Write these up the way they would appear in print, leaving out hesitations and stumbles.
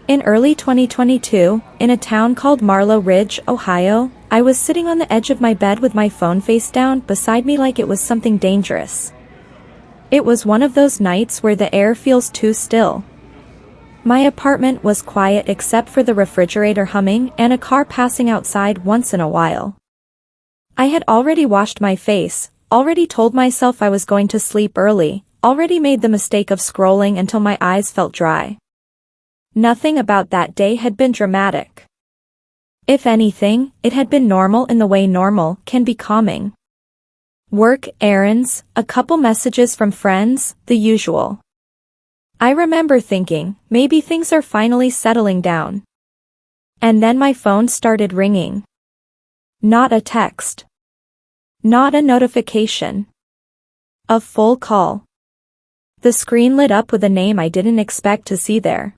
In early 2022, in a town called Marlow Ridge, Ohio, I was sitting on the edge of my bed with my phone face down beside me like it was something dangerous. It was one of those nights where the air feels too still. My apartment was quiet except for the refrigerator humming and a car passing outside once in a while. I had already washed my face, already told myself I was going to sleep early, already made the mistake of scrolling until my eyes felt dry. Nothing about that day had been dramatic. If anything, it had been normal in the way normal can be calming. Work, errands, a couple messages from friends, the usual. I remember thinking, maybe things are finally settling down. And then my phone started ringing. Not a text. Not a notification. A full call. The screen lit up with a name I didn't expect to see there.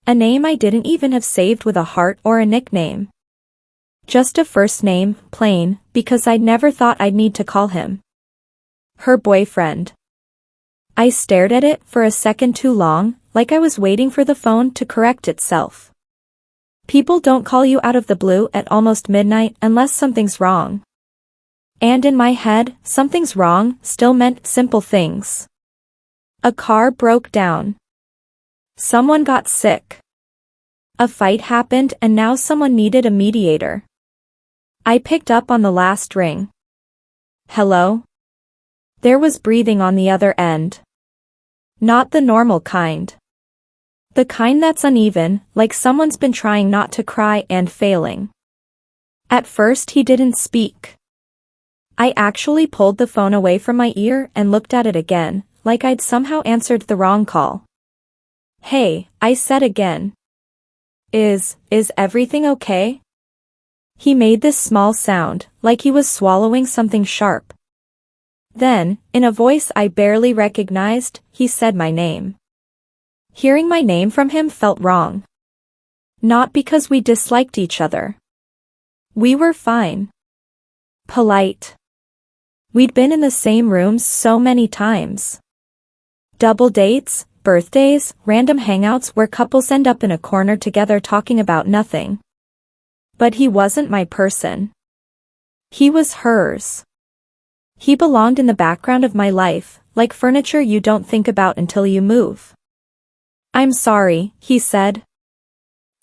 A name I didn't even have saved with a heart or a nickname. Just a first name, plain, because I'd never thought I'd need to call him. Her boyfriend. I stared at it for a second too long, like I was waiting for the phone to correct itself. People don't call you out of the blue at almost midnight unless something's wrong. And in my head, something's wrong still meant simple things. A car broke down. Someone got sick. A fight happened and now someone needed a mediator. I picked up on the last ring. Hello? There was breathing on the other end. Not the normal kind. The kind that's uneven, like someone's been trying not to cry and failing. At first he didn't speak. I actually pulled the phone away from my ear and looked at it again, like I'd somehow answered the wrong call. Hey, I said again. Is everything okay? He made this small sound, like he was swallowing something sharp. Then, in a voice I barely recognized, he said my name. Hearing my name from him felt wrong. Not because we disliked each other. We were fine. Polite. We'd been in the same rooms so many times. Double dates, birthdays, random hangouts where couples end up in a corner together talking about nothing. But he wasn't my person. He was hers. He belonged in the background of my life, like furniture you don't think about until you move. I'm sorry, he said.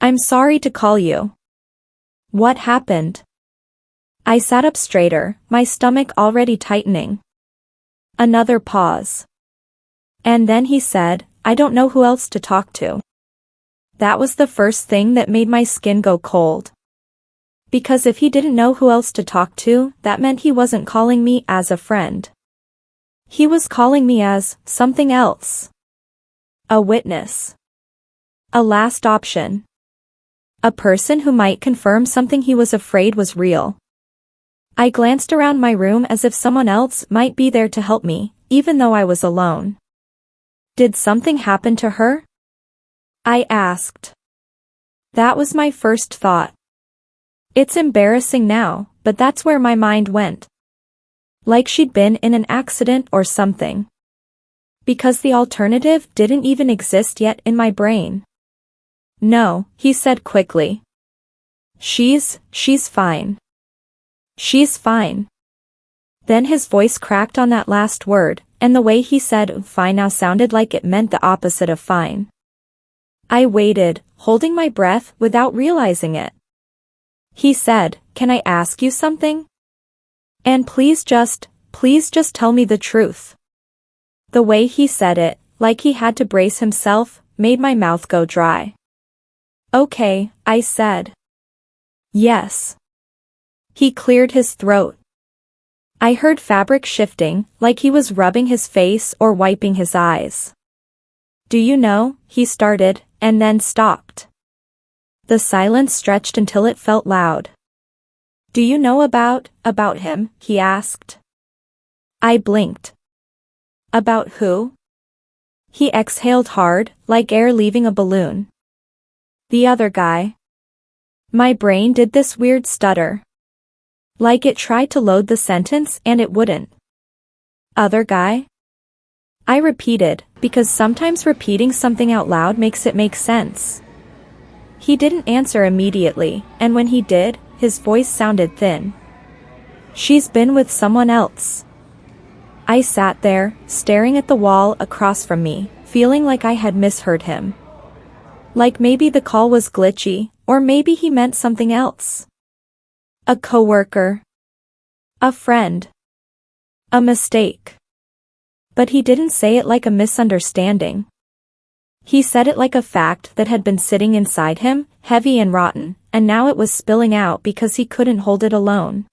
I'm sorry to call you. What happened? I sat up straighter, my stomach already tightening. Another pause. And then he said, I don't know who else to talk to. That was the first thing that made my skin go cold. Because if he didn't know who else to talk to, that meant he wasn't calling me as a friend. He was calling me as something else. A witness. A last option. A person who might confirm something he was afraid was real. I glanced around my room as if someone else might be there to help me, even though I was alone. Did something happen to her? I asked. That was my first thought. It's embarrassing now, but that's where my mind went. Like she'd been in an accident or something. Because the alternative didn't even exist yet in my brain. No, he said quickly. She's fine. She's fine. Then his voice cracked on that last word, and the way he said fine now sounded like it meant the opposite of fine. I waited, holding my breath without realizing it. He said, can I ask you something? And please just tell me the truth. The way he said it, like he had to brace himself, made my mouth go dry. Okay, I said. Yes. He cleared his throat. I heard fabric shifting, like he was rubbing his face or wiping his eyes. Do you know, he started, and then stopped. The silence stretched until it felt loud. Do you know about him, he asked. I blinked. About who? He exhaled hard, like air leaving a balloon. The other guy. My brain did this weird stutter. Like it tried to load the sentence and it wouldn't. Other guy? I repeated, because sometimes repeating something out loud makes it make sense. He didn't answer immediately, and when he did, his voice sounded thin. She's been with someone else. I sat there, staring at the wall across from me, feeling like I had misheard him. Like maybe the call was glitchy, or maybe he meant something else. A coworker. A friend. A mistake. But he didn't say it like a misunderstanding. He said it like a fact that had been sitting inside him, heavy and rotten, and now it was spilling out because he couldn't hold it alone.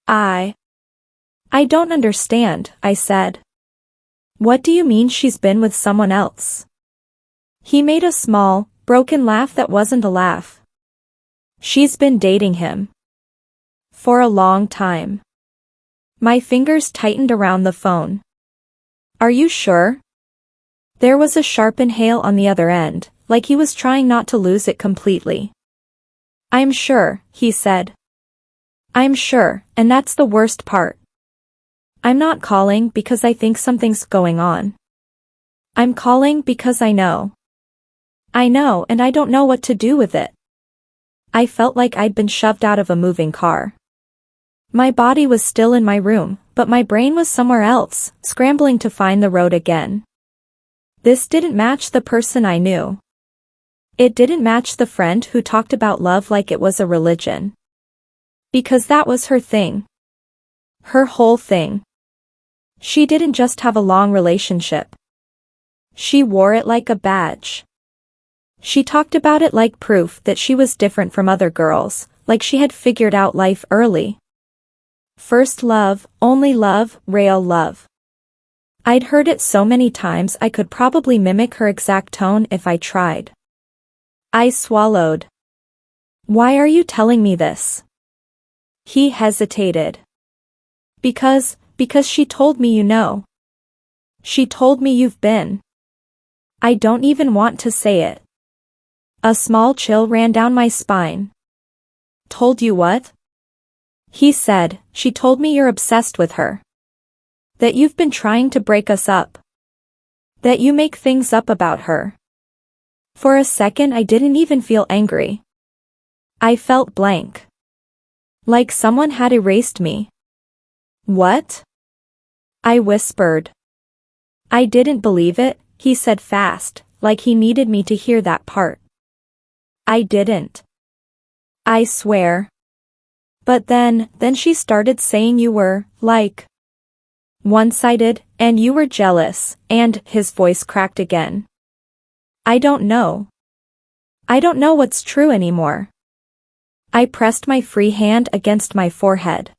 I don't understand, I said. What do you mean she's been with someone else? He made a small, broken laugh that wasn't a laugh. She's been dating him. For a long time. My fingers tightened around the phone. Are you sure? There was a sharp inhale on the other end, like he was trying not to lose it completely. I'm sure, he said. I'm sure, and that's the worst part. I'm not calling because I think something's going on. I'm calling because I know. I know, and I don't know what to do with it. I felt like I'd been shoved out of a moving car. My body was still in my room, but my brain was somewhere else, scrambling to find the road again. This didn't match the person I knew. It didn't match the friend who talked about love like it was a religion. Because that was her thing. Her whole thing. She didn't just have a long relationship. She wore it like a badge. She talked about it like proof that she was different from other girls, like she had figured out life early. First love, only love, real love. I'd heard it so many times I could probably mimic her exact tone if I tried. I swallowed. Why are you telling me this? He hesitated. Because she told me you know. She told me you've been. I don't even want to say it. A small chill ran down my spine. Told you what? He said, she told me you're obsessed with her. That you've been trying to break us up. That you make things up about her. For a second I didn't even feel angry. I felt blank. Like someone had erased me. What? I whispered. I didn't believe it, he said fast, like he needed me to hear that part. I didn't. I swear. But then she started saying you were, like, one-sided, and you were jealous, and his voice cracked again. I don't know. I don't know what's true anymore. I pressed my free hand against my forehead.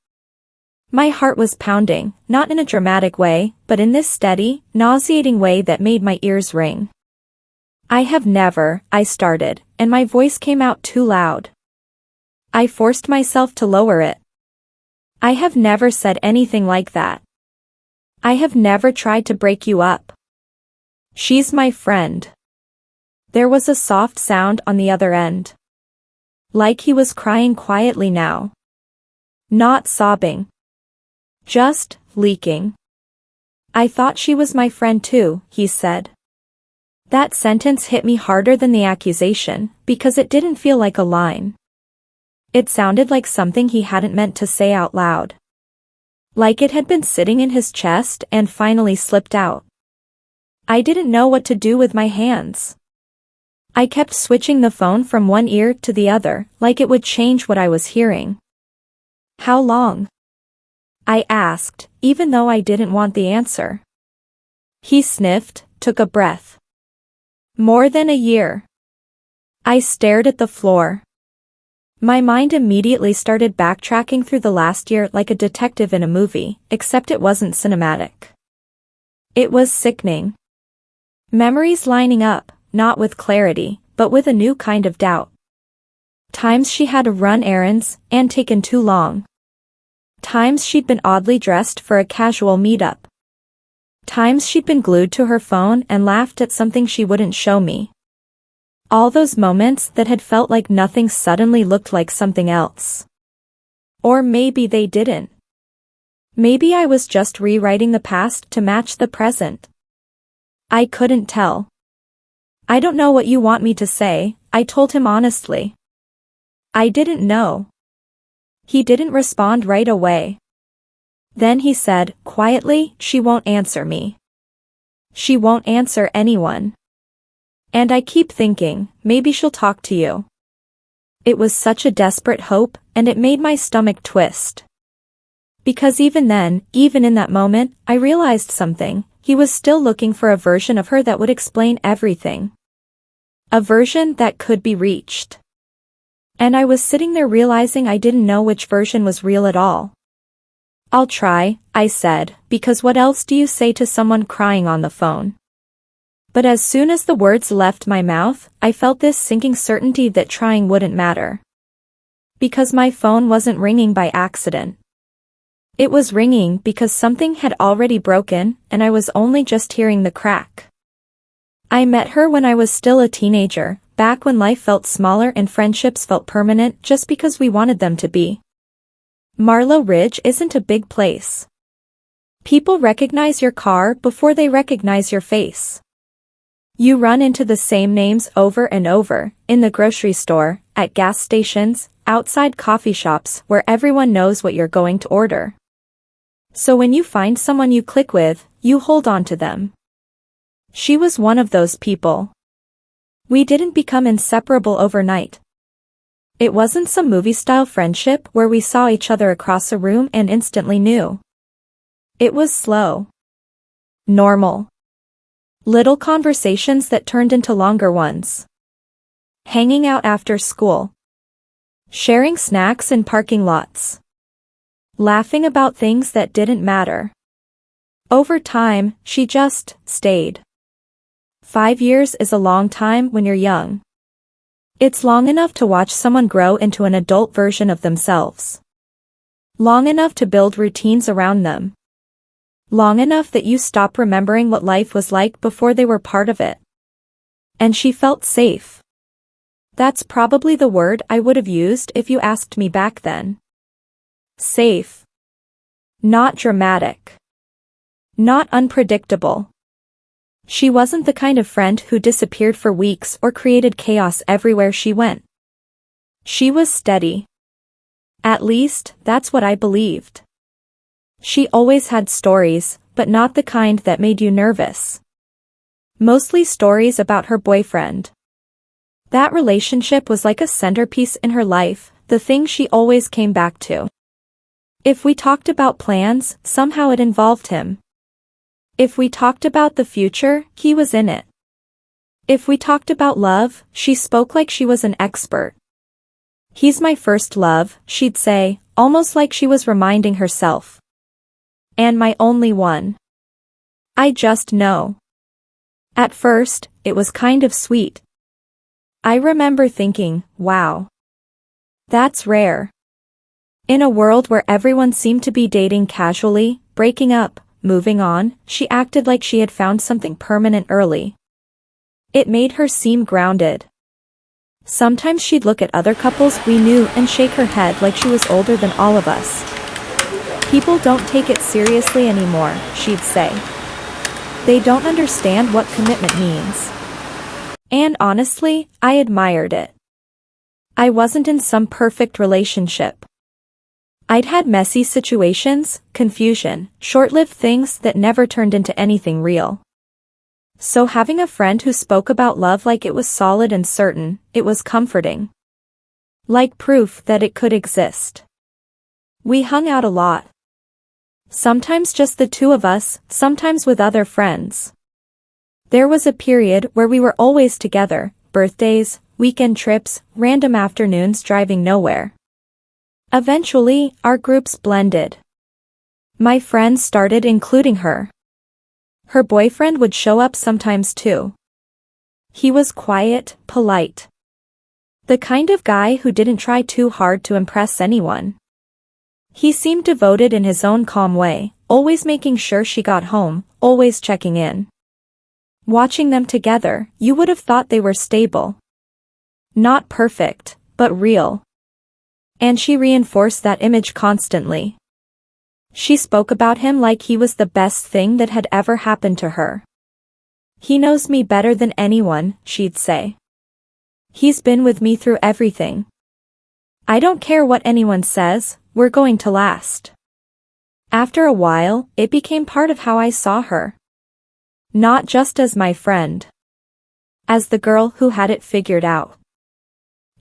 My heart was pounding, not in a dramatic way, but in this steady, nauseating way that made my ears ring. I have never, I started, and my voice came out too loud. I forced myself to lower it. I have never said anything like that. I have never tried to break you up. She's my friend. There was a soft sound on the other end. Like he was crying quietly now. Not sobbing. Just leaking. I thought she was my friend too, he said. That sentence hit me harder than the accusation, because it didn't feel like a line. It sounded like something he hadn't meant to say out loud. Like it had been sitting in his chest and finally slipped out. I didn't know what to do with my hands. I kept switching the phone from one ear to the other, like it would change what I was hearing. How long? I asked, even though I didn't want the answer. He sniffed, took a breath. More than a year. I stared at the floor. My mind immediately started backtracking through the last year like a detective in a movie, except it wasn't cinematic. It was sickening. Memories lining up, not with clarity, but with a new kind of doubt. Times she had to run errands, and taken too long. Times she'd been oddly dressed for a casual meetup. Times she'd been glued to her phone and laughed at something she wouldn't show me. All those moments that had felt like nothing suddenly looked like something else. Or maybe they didn't. Maybe I was just rewriting the past to match the present. I couldn't tell. I don't know what you want me to say, I told him honestly. I didn't know. He didn't respond right away. Then he said, quietly, she won't answer me. She won't answer anyone. And I keep thinking, maybe she'll talk to you. It was such a desperate hope, and it made my stomach twist. Because even then, even in that moment, I realized something. He was still looking for a version of her that would explain everything. A version that could be reached. And I was sitting there realizing I didn't know which version was real at all. I'll try, I said, because what else do you say to someone crying on the phone? But as soon as the words left my mouth, I felt this sinking certainty that trying wouldn't matter. Because my phone wasn't ringing by accident. It was ringing because something had already broken, and I was only just hearing the crack. I met her when I was still a teenager, back when life felt smaller and friendships felt permanent just because we wanted them to be. Marlow Ridge isn't a big place. People recognize your car before they recognize your face. You run into the same names over and over, in the grocery store, at gas stations, outside coffee shops where everyone knows what you're going to order. So when you find someone you click with, you hold on to them. She was one of those people. We didn't become inseparable overnight. It wasn't some movie-style friendship where we saw each other across a room and instantly knew. It was slow. Normal. Little conversations that turned into longer ones. Hanging out after school. Sharing snacks in parking lots. Laughing about things that didn't matter. Over time, she just stayed. 5 years is a long time when you're young. It's long enough to watch someone grow into an adult version of themselves. Long enough to build routines around them. Long enough that you stop remembering what life was like before they were part of it. And she felt safe. That's probably the word I would have used if you asked me back then. Safe. Not dramatic. Not unpredictable. She wasn't the kind of friend who disappeared for weeks or created chaos everywhere she went. She was steady. At least, that's what I believed. She always had stories, but not the kind that made you nervous. Mostly stories about her boyfriend. That relationship was like a centerpiece in her life, the thing she always came back to. If we talked about plans, somehow it involved him. If we talked about the future, he was in it. If we talked about love, she spoke like she was an expert. He's my first love, she'd say, almost like she was reminding herself. And my only one. I just know. At first, it was kind of sweet. I remember thinking, wow. That's rare. In a world where everyone seemed to be dating casually, breaking up, moving on, she acted like she had found something permanent early. It made her seem grounded. Sometimes she'd look at other couples we knew and shake her head like she was older than all of us. People don't take it seriously anymore, she'd say. They don't understand what commitment means. And honestly, I admired it. I wasn't in some perfect relationship. I'd had messy situations, confusion, short-lived things that never turned into anything real. So having a friend who spoke about love like it was solid and certain, it was comforting. Like proof that it could exist. We hung out a lot. Sometimes just the two of us, sometimes with other friends. There was a period where we were always together, birthdays, weekend trips, random afternoons driving nowhere. Eventually, our groups blended. My friends started including her. Her boyfriend would show up sometimes too. He was quiet, polite. The kind of guy who didn't try too hard to impress anyone. He seemed devoted in his own calm way, always making sure she got home, always checking in. Watching them together, you would have thought they were stable. Not perfect, but real. And she reinforced that image constantly. She spoke about him like he was the best thing that had ever happened to her. He knows me better than anyone, she'd say. He's been with me through everything. I don't care what anyone says, we're going to last. After a while, it became part of how I saw her. Not just as my friend. As the girl who had it figured out.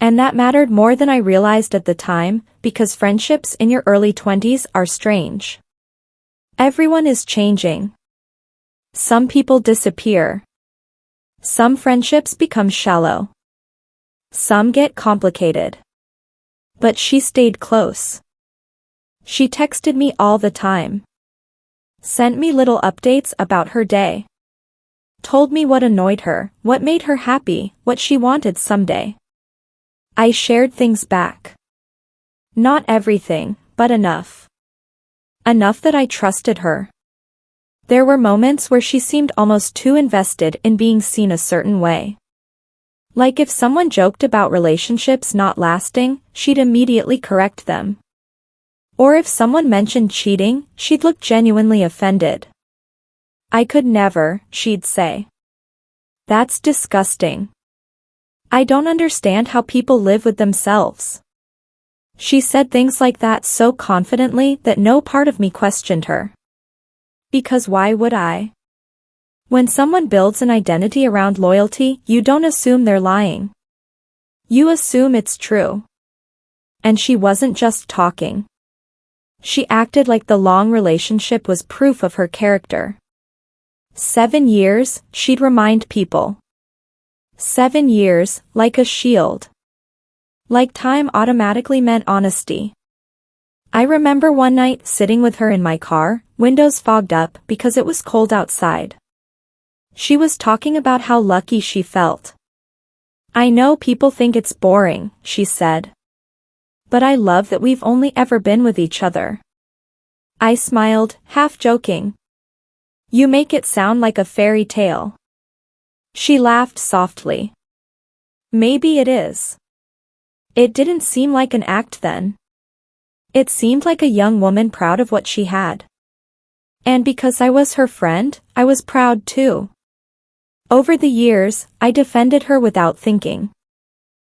And that mattered more than I realized at the time, because friendships in your early 20s are strange. Everyone is changing. Some people disappear. Some friendships become shallow. Some get complicated. But she stayed close. She texted me all the time. Sent me little updates about her day. Told me what annoyed her, what made her happy, what she wanted someday. I shared things back. Not everything, but enough. Enough that I trusted her. There were moments where she seemed almost too invested in being seen a certain way. Like if someone joked about relationships not lasting, she'd immediately correct them. Or if someone mentioned cheating, she'd look genuinely offended. I could never, she'd say. That's disgusting. I don't understand how people live with themselves. She said things like that so confidently that no part of me questioned her. Because why would I? When someone builds an identity around loyalty, you don't assume they're lying. You assume it's true. And she wasn't just talking. She acted like the long relationship was proof of her character. 7 years, she'd remind people. 7 years, like a shield. Like time automatically meant honesty. I remember one night sitting with her in my car, windows fogged up because it was cold outside. She was talking about how lucky she felt. I know people think it's boring, she said. But I love that we've only ever been with each other. I smiled, half joking. You make it sound like a fairy tale. She laughed softly. Maybe it is. It didn't seem like an act then. It seemed like a young woman proud of what she had. And because I was her friend, I was proud too. Over the years, I defended her without thinking.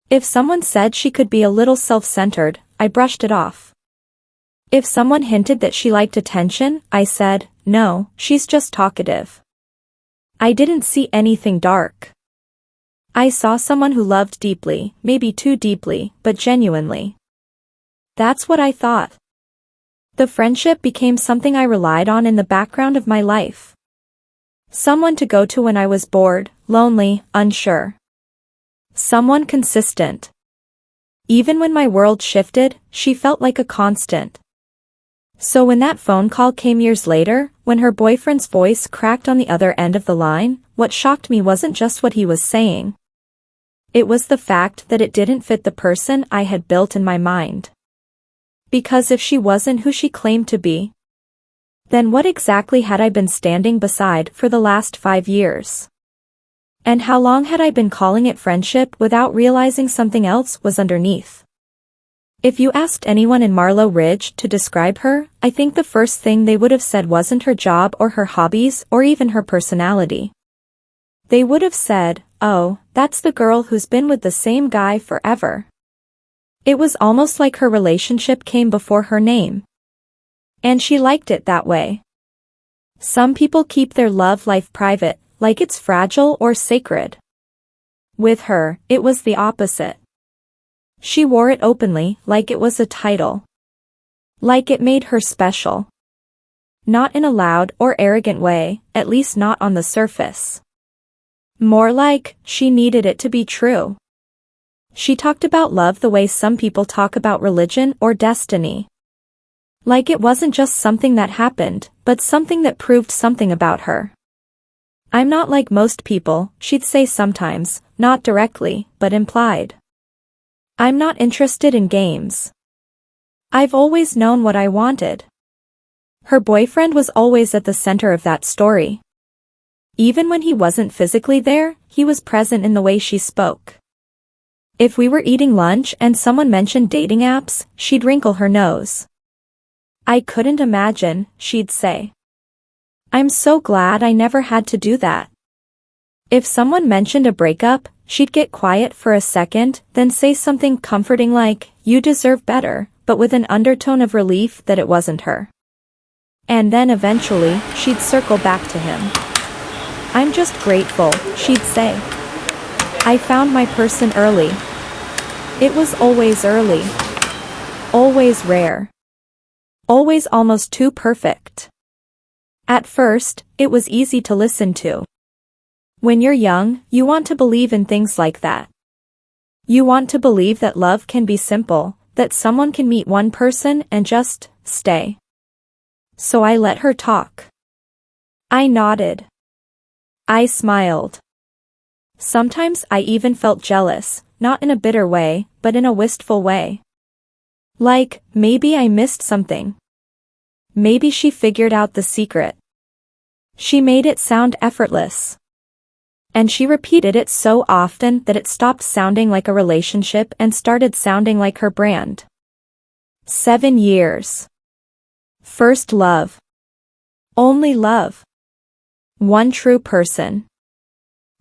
If someone said she could be a little self-centered, I brushed it off. If someone hinted that she liked attention, I said, no, she's just talkative. I didn't see anything dark. I saw someone who loved deeply, maybe too deeply, but genuinely. That's what I thought. The friendship became something I relied on in the background of my life. Someone to go to when I was bored, lonely, unsure. Someone consistent. Even when my world shifted, she felt like a constant. So when that phone call came years later, when her boyfriend's voice cracked on the other end of the line, what shocked me wasn't just what he was saying. It was the fact that it didn't fit the person I had built in my mind. Because if she wasn't who she claimed to be, then what exactly had I been standing beside for the last 5 years? And how long had I been calling it friendship without realizing something else was underneath? If you asked anyone in Marlow Ridge to describe her, I think the first thing they would have said wasn't her job or her hobbies or even her personality. They would have said, oh, that's the girl who's been with the same guy forever. It was almost like her relationship came before her name. And she liked it that way. Some people keep their love life private, like it's fragile or sacred. With her, it was the opposite. She wore it openly, like it was a title. Like it made her special. Not in a loud or arrogant way, at least not on the surface. More like, she needed it to be true. She talked about love the way some people talk about religion or destiny. Like it wasn't just something that happened, but something that proved something about her. I'm not like most people, she'd say sometimes, not directly, but implied. I'm not interested in games. I've always known what I wanted. Her boyfriend was always at the center of that story. Even when he wasn't physically there, he was present in the way she spoke. If we were eating lunch and someone mentioned dating apps, she'd wrinkle her nose. I couldn't imagine, she'd say. I'm so glad I never had to do that. If someone mentioned a breakup, She'd get quiet for a second, then say something comforting like, "You deserve better," but with an undertone of relief that it wasn't her. And then eventually, she'd circle back to him. "I'm just grateful," she'd say. "I found my person early." It was always early. Always rare. Always almost too perfect. At first, it was easy to listen to. When you're young, you want to believe in things like that. You want to believe that love can be simple, that someone can meet one person and just stay. So I let her talk. I nodded. I smiled. Sometimes I even felt jealous, not in a bitter way, but in a wistful way. Like, maybe I missed something. Maybe she figured out the secret. She made it sound effortless. And she repeated it so often that it stopped sounding like a relationship and started sounding like her brand. 7 years. First love. Only love. One true person.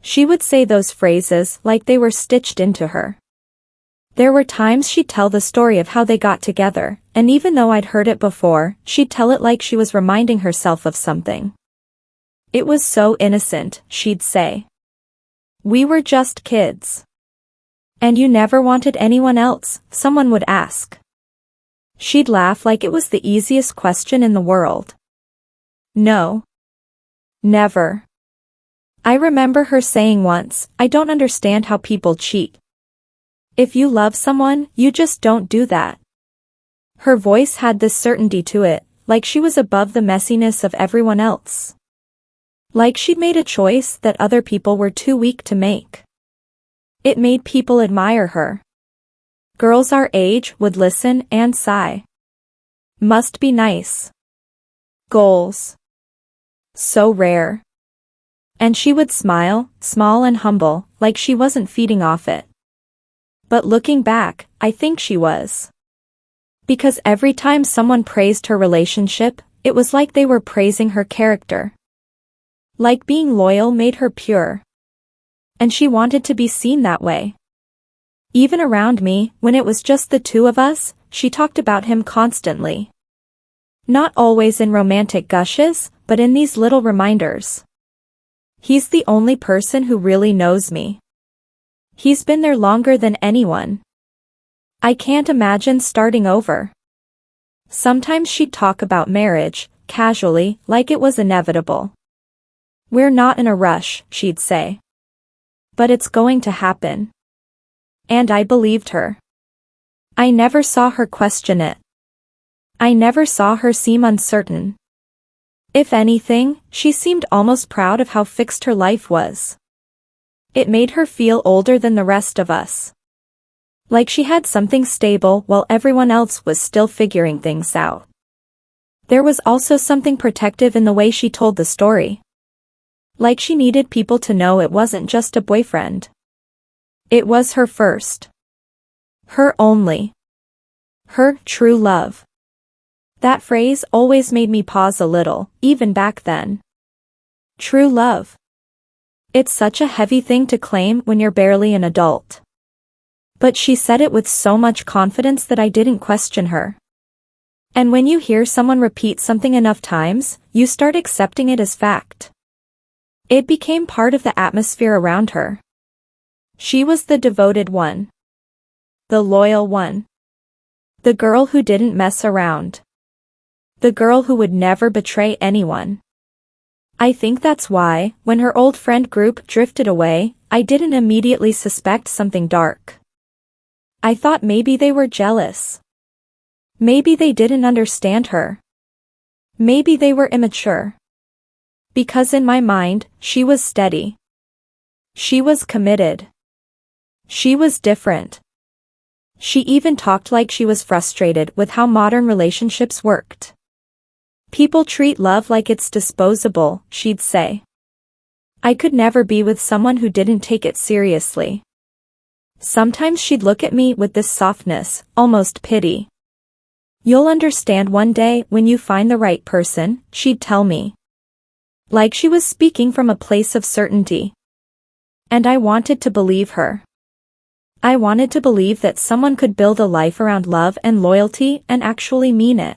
She would say those phrases like they were stitched into her. There were times she'd tell the story of how they got together, and even though I'd heard it before, she'd tell it like she was reminding herself of something. "It was so innocent," she'd say. "We were just kids. And you never wanted anyone else," someone would ask. She'd laugh like it was the easiest question in the world. No. Never. I remember her saying once, "I don't understand how people cheat. If you love someone, you just don't do that." Her voice had this certainty to it, like she was above the messiness of everyone else. Like she'd made a choice that other people were too weak to make. It made people admire her. Girls our age would listen and sigh. Must be nice. Goals. So rare. And she would smile, small and humble, like she wasn't feeding off it. But looking back, I think she was. Because every time someone praised her relationship, it was like they were praising her character. Like being loyal made her pure. And she wanted to be seen that way. Even around me, when it was just the two of us, she talked about him constantly. Not always in romantic gushes, but in these little reminders. "He's the only person who really knows me. He's been there longer than anyone. I can't imagine starting over." Sometimes she'd talk about marriage, casually, like it was inevitable. "We're not in a rush," she'd say. "But it's going to happen." And I believed her. I never saw her question it. I never saw her seem uncertain. If anything, she seemed almost proud of how fixed her life was. It made her feel older than the rest of us. Like she had something stable while everyone else was still figuring things out. There was also something protective in the way she told the story. Like she needed people to know it wasn't just a boyfriend. It was her first. Her only. Her true love. That phrase always made me pause a little, even back then. True love. It's such a heavy thing to claim when you're barely an adult. But she said it with so much confidence that I didn't question her. And when you hear someone repeat something enough times, you start accepting it as fact. It became part of the atmosphere around her. She was the devoted one. The loyal one. The girl who didn't mess around. The girl who would never betray anyone. I think that's why, when her old friend group drifted away, I didn't immediately suspect something dark. I thought maybe they were jealous. Maybe they didn't understand her. Maybe they were immature. Because in my mind, she was steady. She was committed. She was different. She even talked like she was frustrated with how modern relationships worked. "People treat love like it's disposable," she'd say. I could never be with someone who didn't take it seriously. Sometimes she'd look at me with this softness, almost pity. "You'll understand one day when you find the right person," she'd tell me. Like she was speaking from a place of certainty. And I wanted to believe her. I wanted to believe that someone could build a life around love and loyalty and actually mean it.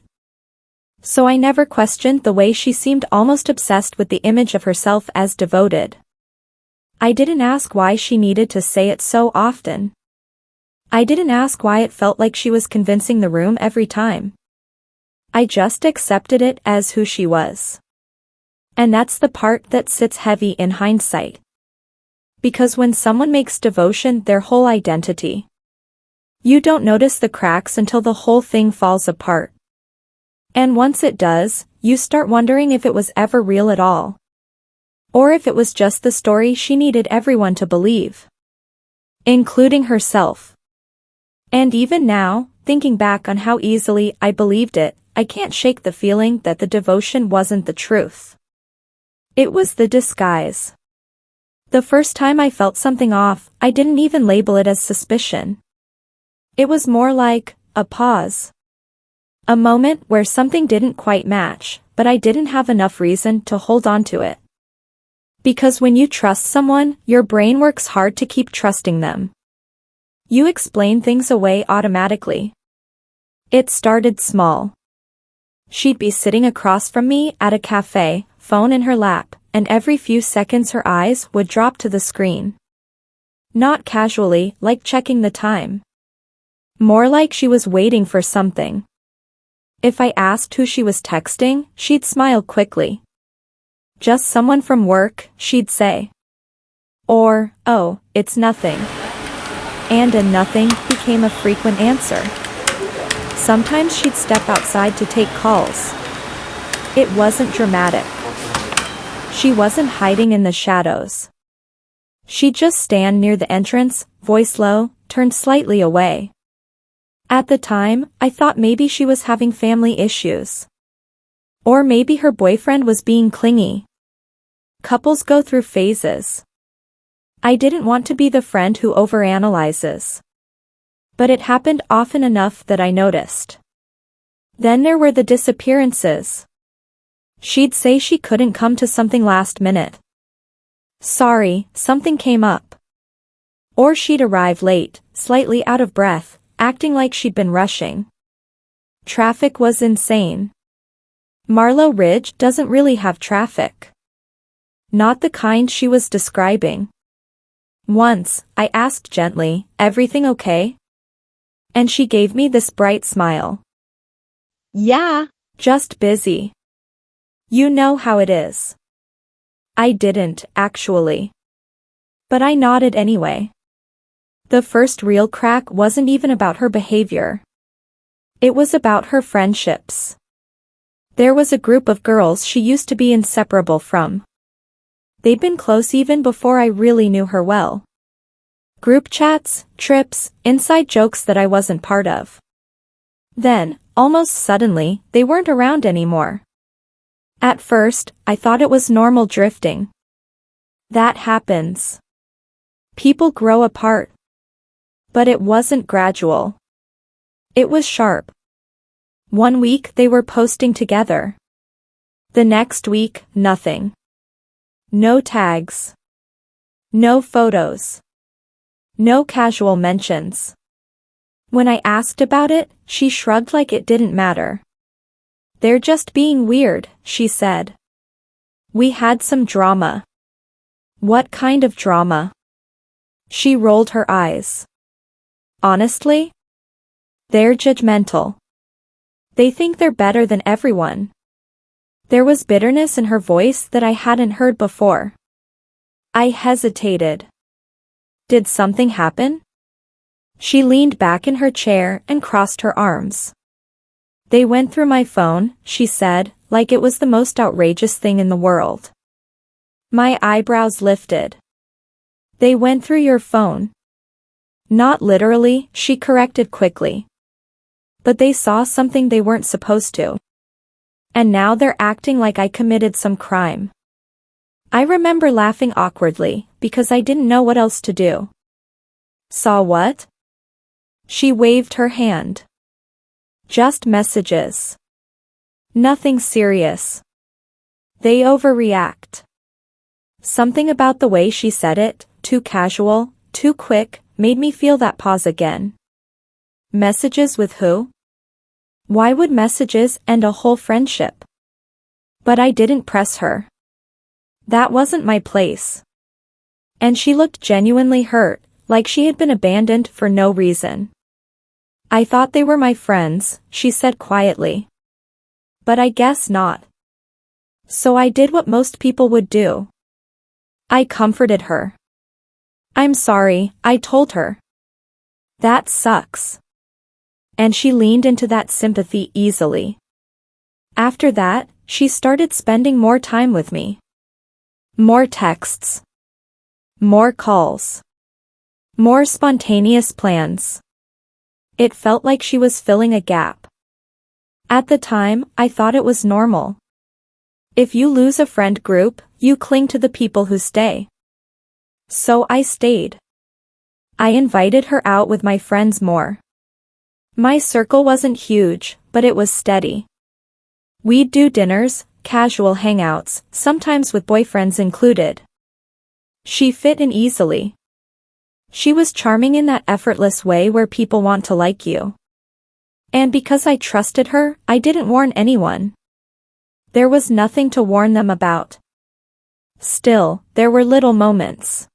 So I never questioned the way she seemed almost obsessed with the image of herself as devoted. I didn't ask why she needed to say it so often. I didn't ask why it felt like she was convincing the room every time. I just accepted it as who she was. And that's the part that sits heavy in hindsight. Because when someone makes devotion their whole identity, you don't notice the cracks until the whole thing falls apart. And once it does, you start wondering if it was ever real at all. Or if it was just the story she needed everyone to believe. Including herself. And even now, thinking back on how easily I believed it, I can't shake the feeling that the devotion wasn't the truth. It was the disguise. The first time I felt something off, I didn't even label it as suspicion. It was more like a pause. A moment where something didn't quite match, but I didn't have enough reason to hold on to it. Because when you trust someone, your brain works hard to keep trusting them. You explain things away automatically. It started small. She'd be sitting across from me at a cafe, phone in her lap, and every few seconds her eyes would drop to the screen. Not casually, like checking the time. More like she was waiting for something. If I asked who she was texting, she'd smile quickly. Just someone from work, she'd say. Or, oh, it's nothing. And a nothing became a frequent answer. Sometimes she'd step outside to take calls. It wasn't dramatic. She wasn't hiding in the shadows. She'd just stand near the entrance, voice low, turned slightly away. At the time, I thought maybe she was having family issues. Or maybe her boyfriend was being clingy. Couples go through phases. I didn't want to be the friend who overanalyzes. But it happened often enough that I noticed. Then there were the disappearances. She'd say she couldn't come to something last minute. Sorry, something came up. Or she'd arrive late, slightly out of breath, acting like she'd been rushing. Traffic was insane. Marlow Ridge doesn't really have traffic. Not the kind she was describing. Once, I asked gently, "Everything okay?" And she gave me this bright smile. "Yeah, just busy. You know how it is." I didn't, actually. But I nodded anyway. The first real crack wasn't even about her behavior. It was about her friendships. There was a group of girls she used to be inseparable from. They'd been close even before I really knew her well. Group chats, trips, inside jokes that I wasn't part of. Then, almost suddenly, they weren't around anymore. At first, I thought it was normal drifting. That happens. People grow apart. But it wasn't gradual. It was sharp. One week they were posting together. The next week, nothing. No tags. No photos. No casual mentions. When I asked about it, she shrugged like it didn't matter. "They're just being weird," she said. "We had some drama." "What kind of drama?" She rolled her eyes. "Honestly? They're judgmental. They think they're better than everyone." There was bitterness in her voice that I hadn't heard before. I hesitated. Did something happen? She leaned back in her chair and crossed her arms. "They went through my phone," she said, like it was the most outrageous thing in the world. My eyebrows lifted. "They went through your phone." "Not literally," she corrected quickly. "But they saw something they weren't supposed to. And now they're acting like I committed some crime." I remember laughing awkwardly, because I didn't know what else to do. "Saw what?" She waved her hand. "Just messages. Nothing serious." They overreact. Something about the way she said it, too casual, too quick, made me feel that pause again. Messages with who? Why would messages end a whole friendship? But I didn't press her. That wasn't my place. And she looked genuinely hurt, like she had been abandoned for no reason. I thought they were my friends, she said quietly. But I guess not. So I did what most people would do. I comforted her. I'm sorry, I told her. That sucks. And she leaned into that sympathy easily. After that, she started spending more time with me. More texts. More calls. More spontaneous plans. It felt like she was filling a gap. At the time, I thought it was normal. If you lose a friend group, you cling to the people who stay. So I stayed. I invited her out with my friends more. My circle wasn't huge, but it was steady. We'd do dinners, casual hangouts, sometimes with boyfriends included. She fit in easily. She was charming in that effortless way where people want to like you. And because I trusted her, I didn't warn anyone. There was nothing to warn them about. Still, there were little moments.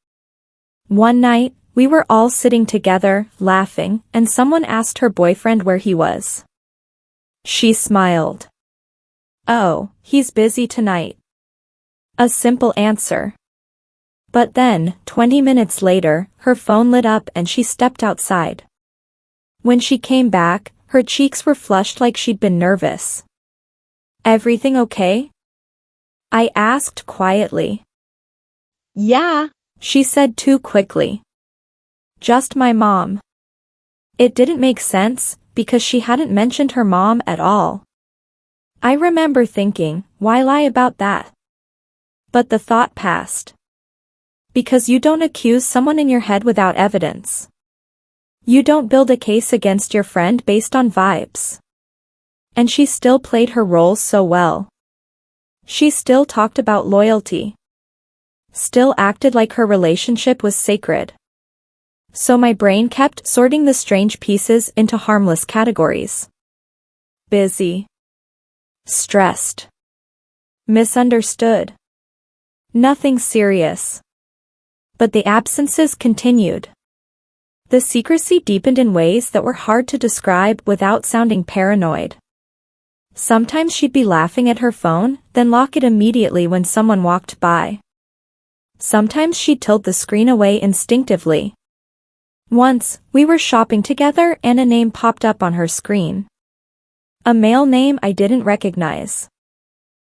One night, we were all sitting together, laughing, and someone asked her boyfriend where he was. She smiled. Oh, he's busy tonight. A simple answer. But then, 20 minutes later, her phone lit up and she stepped outside. When she came back, her cheeks were flushed like she'd been nervous. Everything okay? I asked quietly. Yeah, she said too quickly. Just my mom. It didn't make sense, because she hadn't mentioned her mom at all. I remember thinking, why lie about that? But the thought passed. Because you don't accuse someone in your head without evidence. You don't build a case against your friend based on vibes. And she still played her role so well. She still talked about loyalty. Still acted like her relationship was sacred. So my brain kept sorting the strange pieces into harmless categories. Busy. Stressed. Misunderstood. Nothing serious. But the absences continued. The secrecy deepened in ways that were hard to describe without sounding paranoid. Sometimes she'd be laughing at her phone, then lock it immediately when someone walked by. Sometimes she'd tilt the screen away instinctively. Once, we were shopping together and a name popped up on her screen. A male name I didn't recognize.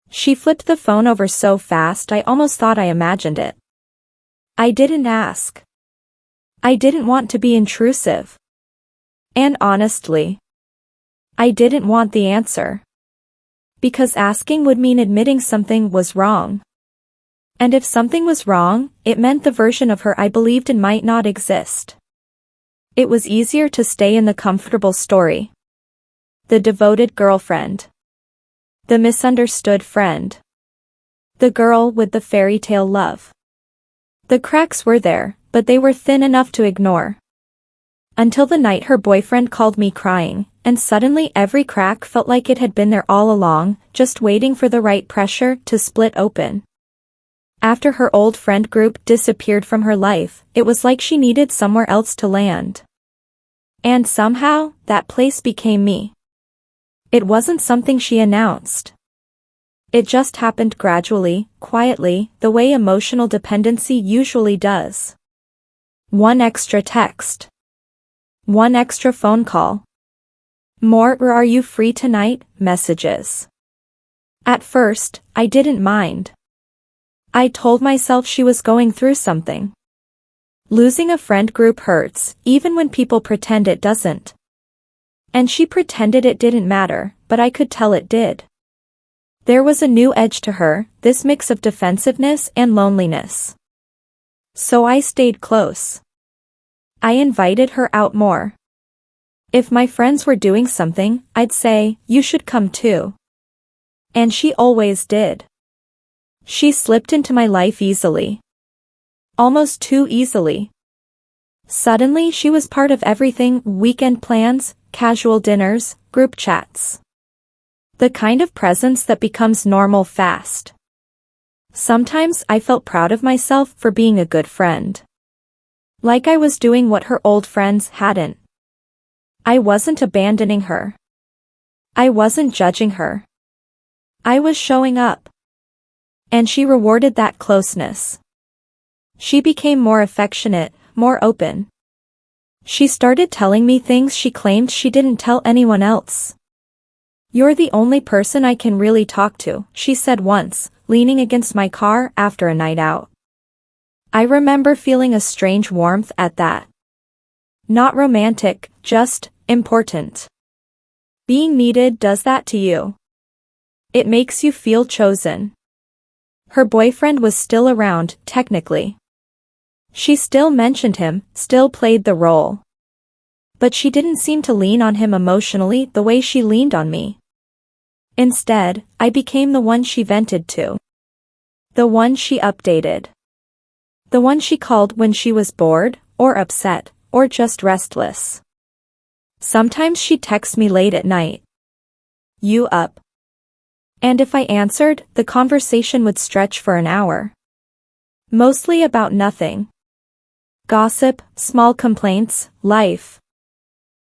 She flipped the phone over so fast I almost thought I imagined it. I didn't ask. I didn't want to be intrusive. And honestly, I didn't want the answer. Because asking would mean admitting something was wrong. And if something was wrong, it meant the version of her I believed in might not exist. It was easier to stay in the comfortable story. The devoted girlfriend. The misunderstood friend. The girl with the fairy tale love. The cracks were there, but they were thin enough to ignore. Until the night her boyfriend called me crying, and suddenly every crack felt like it had been there all along, just waiting for the right pressure to split open. After her old friend group disappeared from her life, it was like she needed somewhere else to land. And somehow, that place became me. It wasn't something she announced. It just happened gradually, quietly, the way emotional dependency usually does. One extra text. One extra phone call. More or are you free tonight? Messages. At first, I didn't mind. I told myself she was going through something. Losing a friend group hurts, even when people pretend it doesn't. And she pretended it didn't matter, but I could tell it did. There was a new edge to her, this mix of defensiveness and loneliness. So I stayed close. I invited her out more. If my friends were doing something, I'd say, you should come too. And she always did. She slipped into my life easily. almost too easily. Suddenly she was part of everything: weekend plans, casual dinners, group chats. The kind of presence that becomes normal fast. Sometimes I felt proud of myself for being a good friend. Like I was doing what her old friends hadn't. I wasn't abandoning her. I wasn't judging her. I was showing up. And she rewarded that closeness. She became more affectionate, more open. She started telling me things she claimed she didn't tell anyone else. "You're the only person I can really talk to," she said once, leaning against my car after a night out. I remember feeling a strange warmth at that. Not romantic, just important. Being needed does that to you. It makes you feel chosen. Her boyfriend was still around, technically. She still mentioned him, still played the role. But she didn't seem to lean on him emotionally the way she leaned on me. Instead, I became the one she vented to. The one she updated. The one she called when she was bored, or upset, or just restless. Sometimes she'd text me late at night. "You up?" And if I answered, the conversation would stretch for an hour. Mostly about nothing. Gossip, small complaints, life.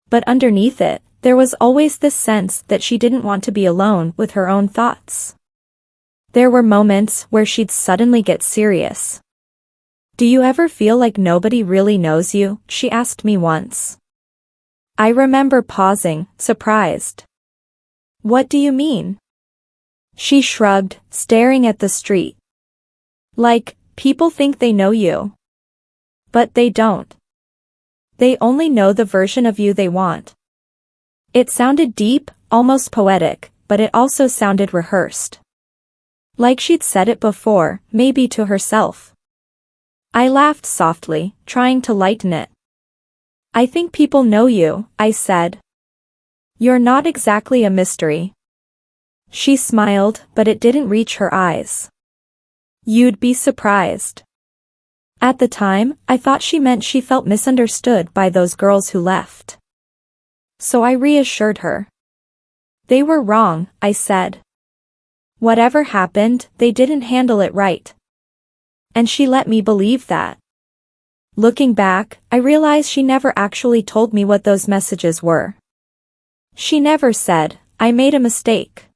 But underneath it, there was always this sense that she didn't want to be alone with her own thoughts. There were moments where she'd suddenly get serious. "Do you ever feel like nobody really knows you?" she asked me once. I remember pausing, surprised. "What do you mean?" She shrugged, staring at the street. "Like, people think they know you. But they don't. They only know the version of you they want." It sounded deep, almost poetic, but it also sounded rehearsed. Like she'd said it before, maybe to herself. I laughed softly, trying to lighten it. "I think people know you," I said. "You're not exactly a mystery." She smiled, but it didn't reach her eyes. "You'd be surprised." At the time, I thought she meant she felt misunderstood by those girls who left. So I reassured her. "They were wrong," I said. "Whatever happened, they didn't handle it right." And she let me believe that. Looking back, I realize she never actually told me what those messages were. She never said, "I made a mistake."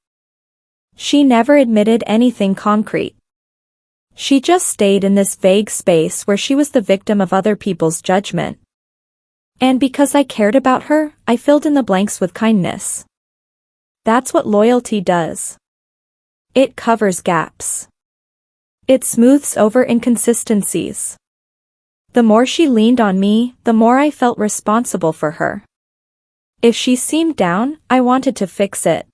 She never admitted anything concrete. She just stayed in this vague space where she was the victim of other people's judgment. And because I cared about her, I filled in the blanks with kindness. That's what loyalty does. It covers gaps. It smooths over inconsistencies. The more she leaned on me, the more I felt responsible for her. If she seemed down, I wanted to fix it.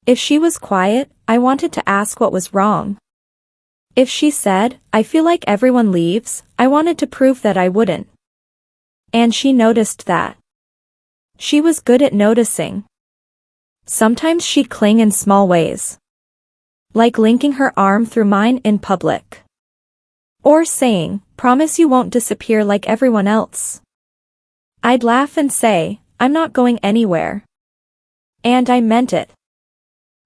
If she was quiet, I wanted to ask what was wrong. If she said, "I feel like everyone leaves," I wanted to prove that I wouldn't. And she noticed that. She was good at noticing. Sometimes she'd cling in small ways. Like linking her arm through mine in public. Or saying, "Promise you won't disappear like everyone else." I'd laugh and say, "I'm not going anywhere." And I meant it.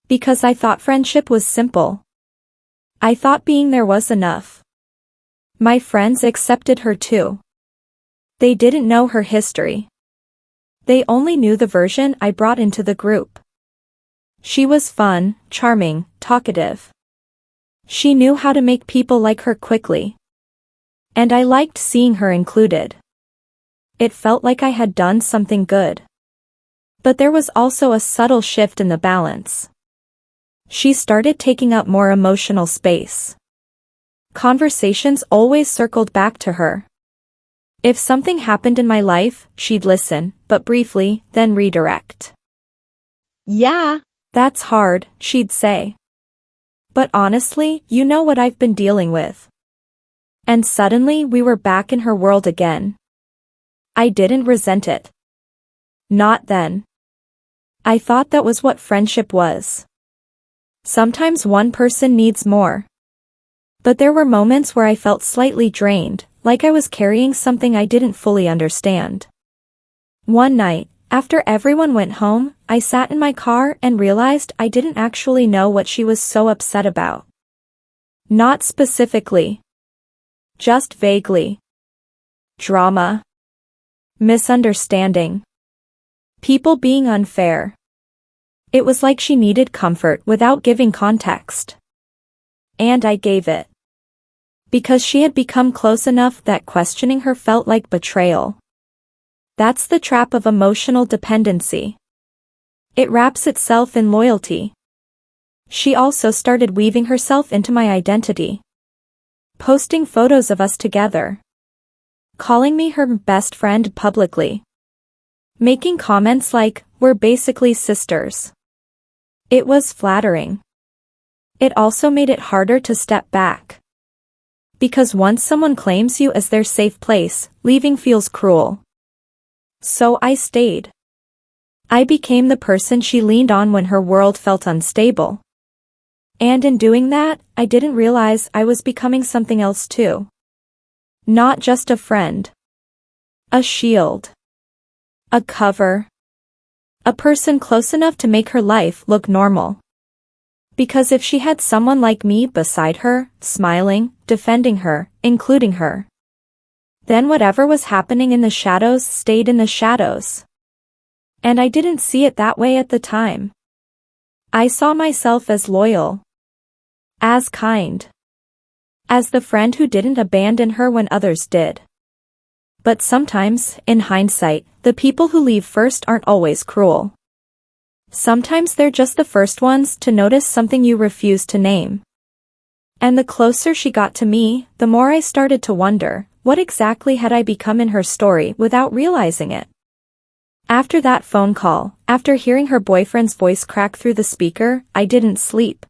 Because I thought friendship was simple. I thought being there was enough. My friends accepted her too. They didn't know her history. They only knew the version I brought into the group. She was fun, charming, talkative. She knew how to make people like her quickly. And I liked seeing her included. It felt like I had done something good. But there was also a subtle shift in the balance. She started taking up more emotional space. Conversations always circled back to her. If something happened in my life, she'd listen, but briefly, then redirect. "Yeah, that's hard," she'd say. "But honestly, you know what I've been dealing with." And suddenly we were back in her world again. I didn't resent it. Not then. I thought that was what friendship was. Sometimes one person needs more. But there were moments where I felt slightly drained, like I was carrying something I didn't fully understand. One night, after everyone went home, I sat in my car and realized I didn't actually know what she was so upset about. Not specifically. Just vaguely. Drama. Misunderstanding. People being unfair. It was like she needed comfort without giving context. And I gave it. Because she had become close enough that questioning her felt like betrayal. That's the trap of emotional dependency. It wraps itself in loyalty. She also started weaving herself into my identity. Posting photos of us together. Calling me her best friend publicly. Making comments like, "We're basically sisters." It was flattering. It also made it harder to step back. Because once someone claims you as their safe place, leaving feels cruel. So I stayed. I became the person she leaned on when her world felt unstable. And in doing that, I didn't realize I was becoming something else too. Not just a friend. A shield. A cover. A person close enough to make her life look normal. Because if she had someone like me beside her, smiling, defending her, including her, then whatever was happening in the shadows stayed in the shadows. And I didn't see it that way at the time. I saw myself as loyal. As kind. As the friend who didn't abandon her when others did. But sometimes, in hindsight, the people who leave first aren't always cruel. Sometimes they're just the first ones to notice something you refuse to name. And the closer she got to me, the more I started to wonder, what exactly had I become in her story without realizing it? After that phone call, after hearing her boyfriend's voice crack through the speaker, I didn't sleep.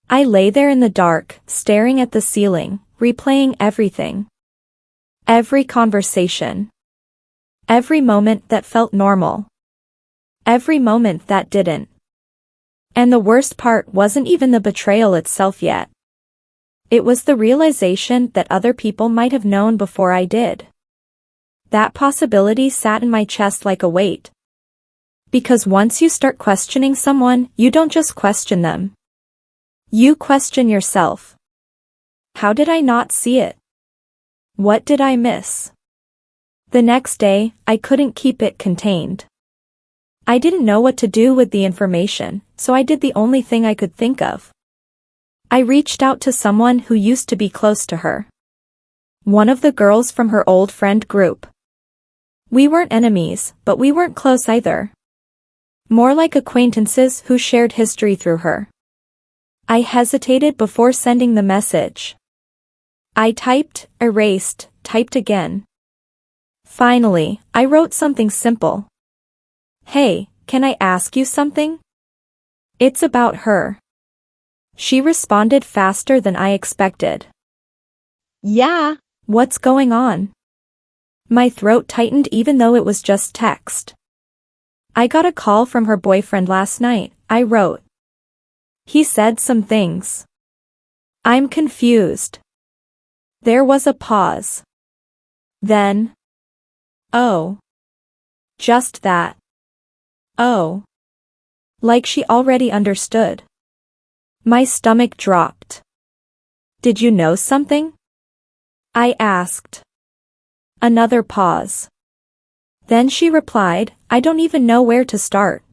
I lay there in the dark, staring at the ceiling, replaying everything. Every conversation. Every moment that felt normal. Every moment that didn't. And the worst part wasn't even the betrayal itself yet. It was the realization that other people might have known before I did. That possibility sat in my chest like a weight. Because once you start questioning someone, you don't just question them. You question yourself. How did I not see it? What did I miss? The next day, I couldn't keep it contained. I didn't know what to do with the information, so I did the only thing I could think of. I reached out to someone who used to be close to her. One of the girls from her old friend group. We weren't enemies, but we weren't close either. More like acquaintances who shared history through her. I hesitated before sending the message. I typed, erased, typed again. Finally, I wrote something simple. "Hey, can I ask you something? It's about her." She responded faster than I expected. "Yeah, what's going on?" My throat tightened even though it was just text. "I got a call from her boyfriend last night," I wrote. "He said some things. I'm confused." There was a pause. Then, "Oh. Just that. Oh." Like she already understood. My stomach dropped. "Did you know something?" I asked. Another pause. Then she replied, "I don't even know where to start."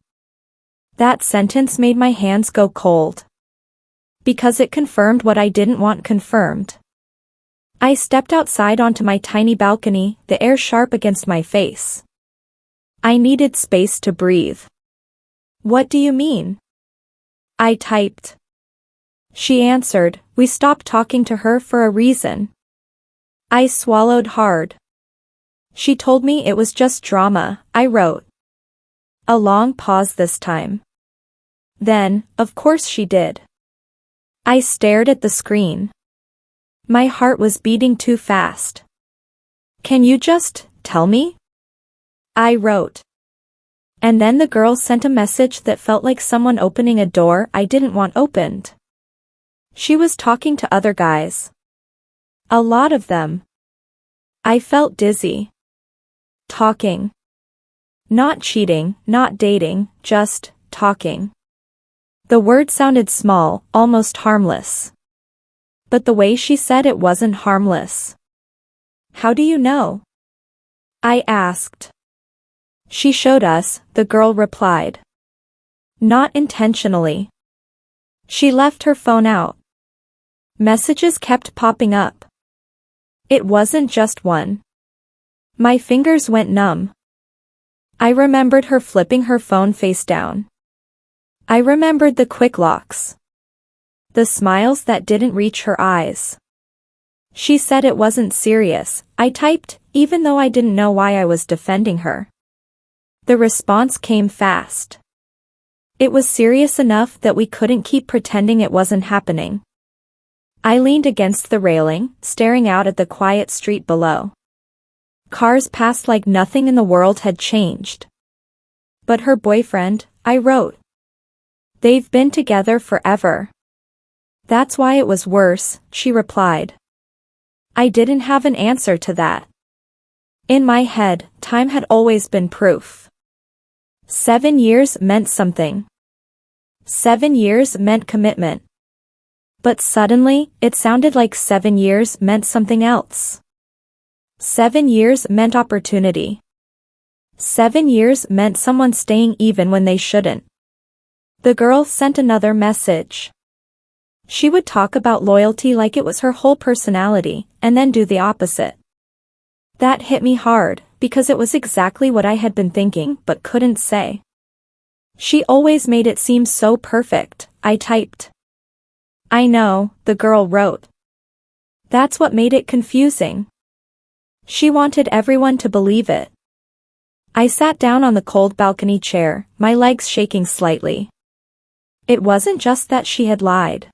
That sentence made my hands go cold. Because it confirmed what I didn't want confirmed. I stepped outside onto my tiny balcony, the air sharp against my face. I needed space to breathe. "What do you mean?" I typed. She answered, "We stopped talking to her for a reason." I swallowed hard. She told me it was just drama, I wrote. A long pause this time. Then, of course she did. I stared at the screen. My heart was beating too fast. "Can you just tell me?" I wrote. And then the girl sent a message that felt like someone opening a door I didn't want opened. She was talking to other guys. A lot of them. I felt dizzy. Talking. Not cheating, not dating, just talking. The word sounded small, almost harmless. But the way she said it wasn't harmless. How do you know? I asked. She showed us, the girl replied. Not intentionally. She left her phone out. Messages kept popping up. It wasn't just one. My fingers went numb. I remembered her flipping her phone face down. I remembered the quick locks. The smiles that didn't reach her eyes. She said it wasn't serious, I typed, even though I didn't know why I was defending her. The response came fast. It was serious enough that we couldn't keep pretending it wasn't happening. I leaned against the railing, staring out at the quiet street below. Cars passed like nothing in the world had changed. But her boyfriend, I wrote. They've been together forever. That's why it was worse, she replied. I didn't have an answer to that. In my head, time had always been proof. 7 years meant something. 7 years meant commitment. But suddenly, it sounded like 7 years meant something else. 7 years meant opportunity. 7 years meant someone staying even when they shouldn't. The girl sent another message. She would talk about loyalty like it was her whole personality, and then do the opposite. That hit me hard, because it was exactly what I had been thinking but couldn't say. She always made it seem so perfect, I typed. I know, the girl wrote. That's what made it confusing. She wanted everyone to believe it. I sat down on the cold balcony chair, my legs shaking slightly. It wasn't just that she had lied.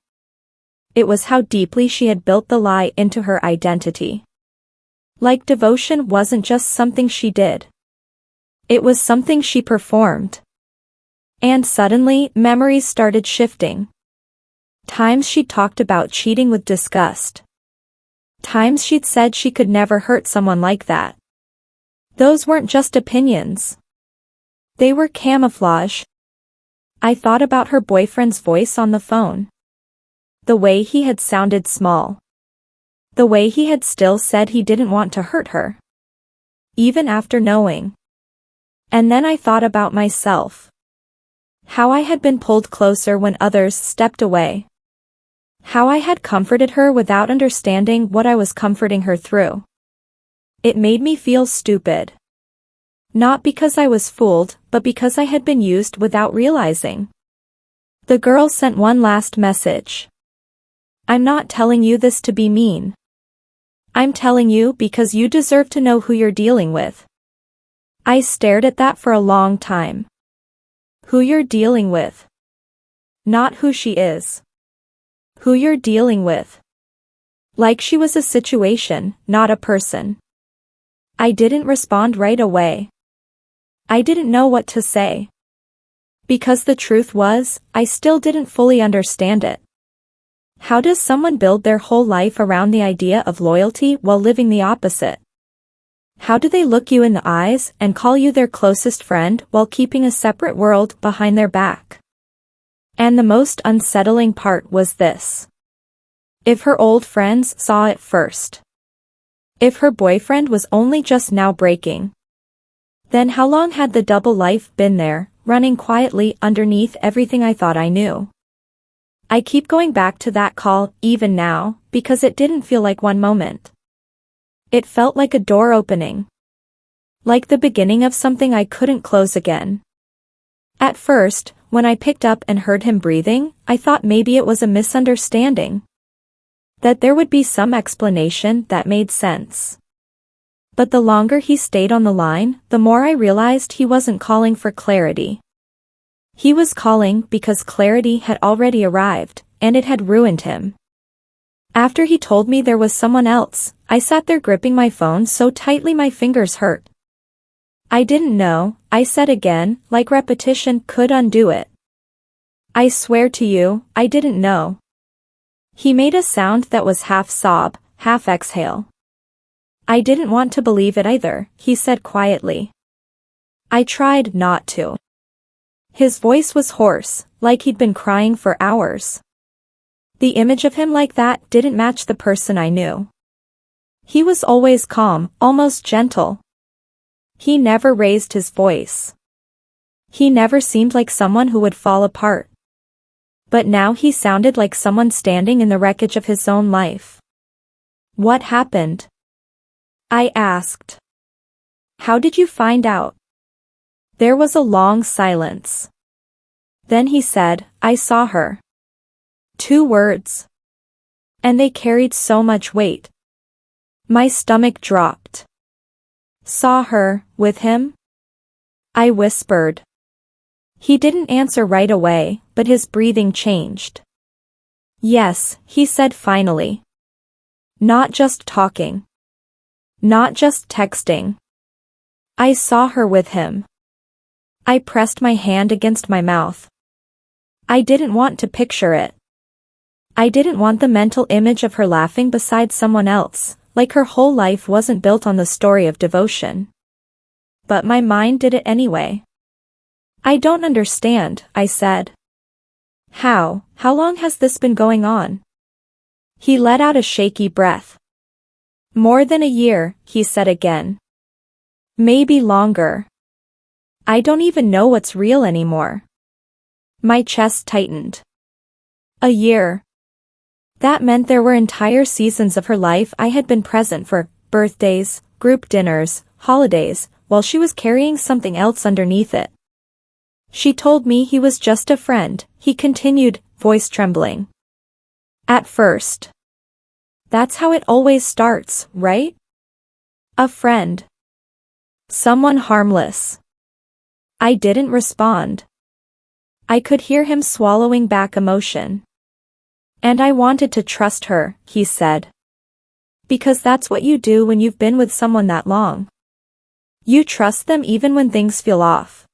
It was how deeply she had built the lie into her identity. Like devotion wasn't just something she did. It was something she performed. And suddenly, memories started shifting. Times she'd talked about cheating with disgust. Times she'd said she could never hurt someone like that. Those weren't just opinions. They were camouflage. I thought about her boyfriend's voice on the phone. The way he had sounded small. The way he had still said he didn't want to hurt her. Even after knowing. And then I thought about myself. How I had been pulled closer when others stepped away. How I had comforted her without understanding what I was comforting her through. It made me feel stupid. Not because I was fooled, but because I had been used without realizing. The girl sent one last message. I'm not telling you this to be mean. I'm telling you because you deserve to know who you're dealing with. I stared at that for a long time. Who you're dealing with. Not who she is. Who you're dealing with. Like she was a situation, not a person. I didn't respond right away. I didn't know what to say. Because the truth was, I still didn't fully understand it. How does someone build their whole life around the idea of loyalty while living the opposite? How do they look you in the eyes and call you their closest friend while keeping a separate world behind their back? And the most unsettling part was this. If her old friends saw it first. If her boyfriend was only just now breaking. Then how long had the double life been there, running quietly underneath everything I thought I knew? I keep going back to that call, even now, because it didn't feel like one moment. It felt like a door opening. Like the beginning of something I couldn't close again. At first, when I picked up and heard him breathing, I thought maybe it was a misunderstanding. That there would be some explanation that made sense. But the longer he stayed on the line, the more I realized he wasn't calling for clarity. He was calling because clarity had already arrived, and it had ruined him. After he told me there was someone else, I sat there gripping my phone so tightly my fingers hurt. I didn't know, I said again, like repetition could undo it. I swear to you, I didn't know. He made a sound that was half sob, half exhale. I didn't want to believe it either, he said quietly. I tried not to. His voice was hoarse, like he'd been crying for hours. The image of him like that didn't match the person I knew. He was always calm, almost gentle. He never raised his voice. He never seemed like someone who would fall apart. But now he sounded like someone standing in the wreckage of his own life. What happened? I asked. How did you find out? There was a long silence. Then he said, I saw her. 2 words. And they carried so much weight. My stomach dropped. Saw her, with him? I whispered. He didn't answer right away, but his breathing changed. Yes, he said finally. Not just talking. Not just texting. I saw her with him. I pressed my hand against my mouth. I didn't want to picture it. I didn't want the mental image of her laughing beside someone else, like her whole life wasn't built on the story of devotion. But my mind did it anyway. I don't understand, I said. How long has this been going on? He let out a shaky breath. More than a year, he said again. Maybe longer. I don't even know what's real anymore. My chest tightened. A year. That meant there were entire seasons of her life I had been present for, birthdays, group dinners, holidays, while she was carrying something else underneath it. She told me he was just a friend, he continued, voice trembling. At first. That's how it always starts, right? A friend. Someone harmless. I didn't respond. I could hear him swallowing back emotion. And I wanted to trust her, he said. Because that's what you do when you've been with someone that long. You trust them even when things feel off.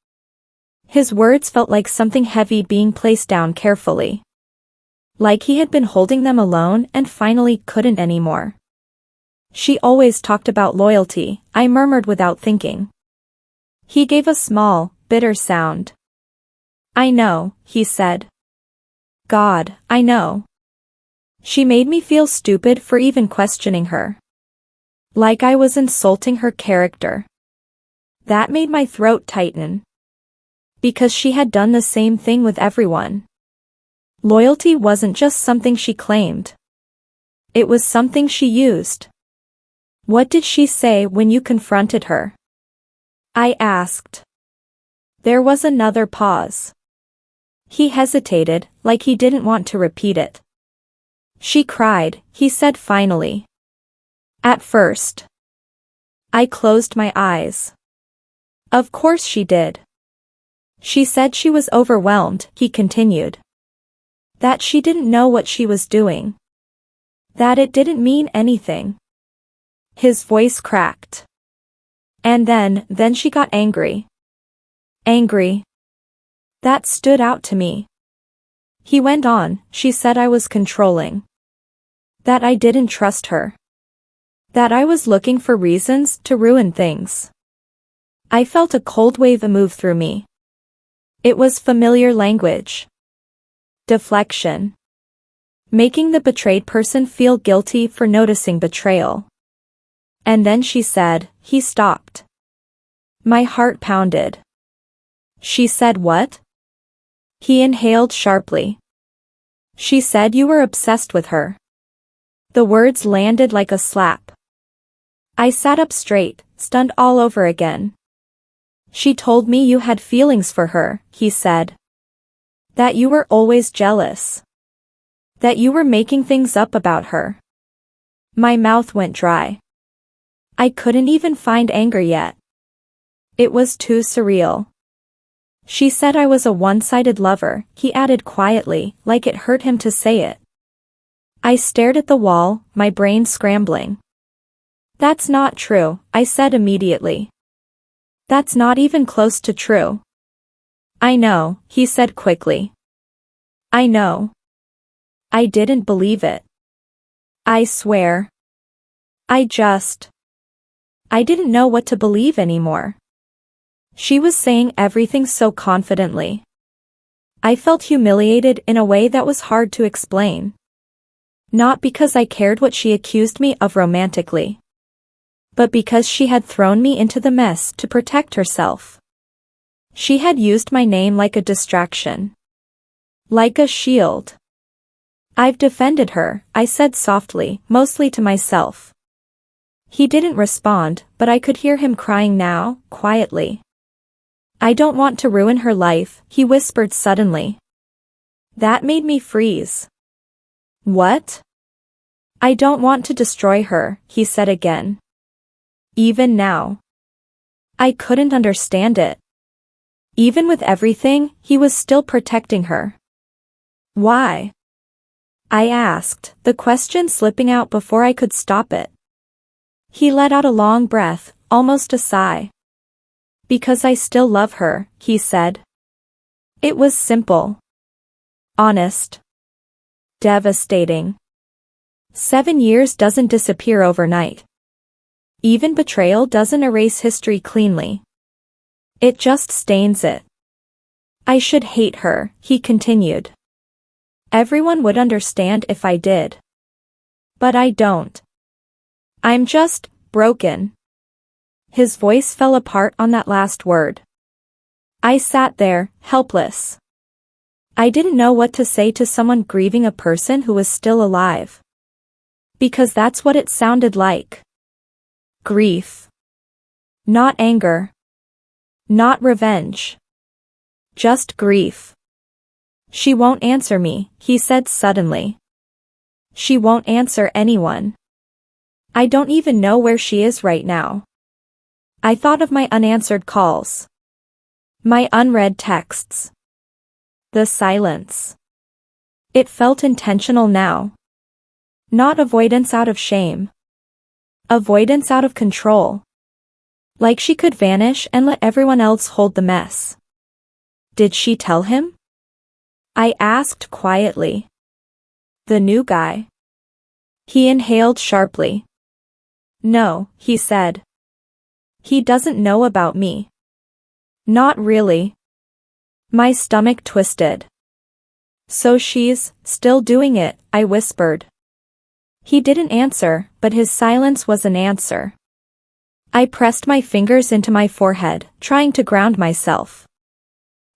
His words felt like something heavy being placed down carefully. Like he had been holding them alone and finally couldn't anymore. She always talked about loyalty, I murmured without thinking. He gave a small, bitter sound. I know, he said. God, I know. She made me feel stupid for even questioning her. Like I was insulting her character. That made my throat tighten. Because she had done the same thing with everyone. Loyalty wasn't just something she claimed. It was something she used. What did she say when you confronted her? I asked. There was another pause. He hesitated, like he didn't want to repeat it. She cried, he said finally. At first. I closed my eyes. Of course she did. She said she was overwhelmed, he continued. That she didn't know what she was doing. That it didn't mean anything. His voice cracked. And then she got angry. Angry. That stood out to me. He went on, she said I was controlling. That I didn't trust her. That I was looking for reasons to ruin things. I felt a cold wave move through me. It was familiar language. Deflection. Making the betrayed person feel guilty for noticing betrayal. And then she said, he stopped. My heart pounded. She said what? He inhaled sharply. She said you were obsessed with her. The words landed like a slap. I sat up straight, stunned all over again. She told me you had feelings for her, he said. That you were always jealous. That you were making things up about her. My mouth went dry. I couldn't even find anger yet. It was too surreal. She said I was a one-sided lover, he added quietly, like it hurt him to say it. I stared at the wall, my brain scrambling. That's not true, I said immediately. That's not even close to true. I know, he said quickly. I know. I didn't believe it. I swear. I didn't know what to believe anymore. She was saying everything so confidently. I felt humiliated in a way that was hard to explain. Not because I cared what she accused me of romantically, but because she had thrown me into the mess to protect herself. She had used my name like a distraction. Like a shield. I've defended her, I said softly, mostly to myself. He didn't respond, but I could hear him crying now, quietly. I don't want to ruin her life, he whispered suddenly. That made me freeze. What? I don't want to destroy her, he said again. Even now. I couldn't understand it. Even with everything, he was still protecting her. Why? I asked, the question slipping out before I could stop it. He let out a long breath, almost a sigh. Because I still love her, he said. It was simple. Honest. Devastating. 7 years doesn't disappear overnight. Even betrayal doesn't erase history cleanly. It just stains it. I should hate her, he continued. Everyone would understand if I did. But I don't. I'm just broken. His voice fell apart on that last word. I sat there, helpless. I didn't know what to say to someone grieving a person who was still alive. Because that's what it sounded like. Grief. Not anger. Not revenge. Just grief. She won't answer me, he said suddenly. She won't answer anyone. I don't even know where she is right now. I thought of my unanswered calls. My unread texts. The silence. It felt intentional now. Not avoidance out of shame. Avoidance out of control. Like she could vanish and let everyone else hold the mess. Did she tell him? I asked quietly. The new guy. He inhaled sharply. No, he said. He doesn't know about me. Not really. My stomach twisted. So she's still doing it, I whispered. He didn't answer, but his silence was an answer. I pressed my fingers into my forehead, trying to ground myself.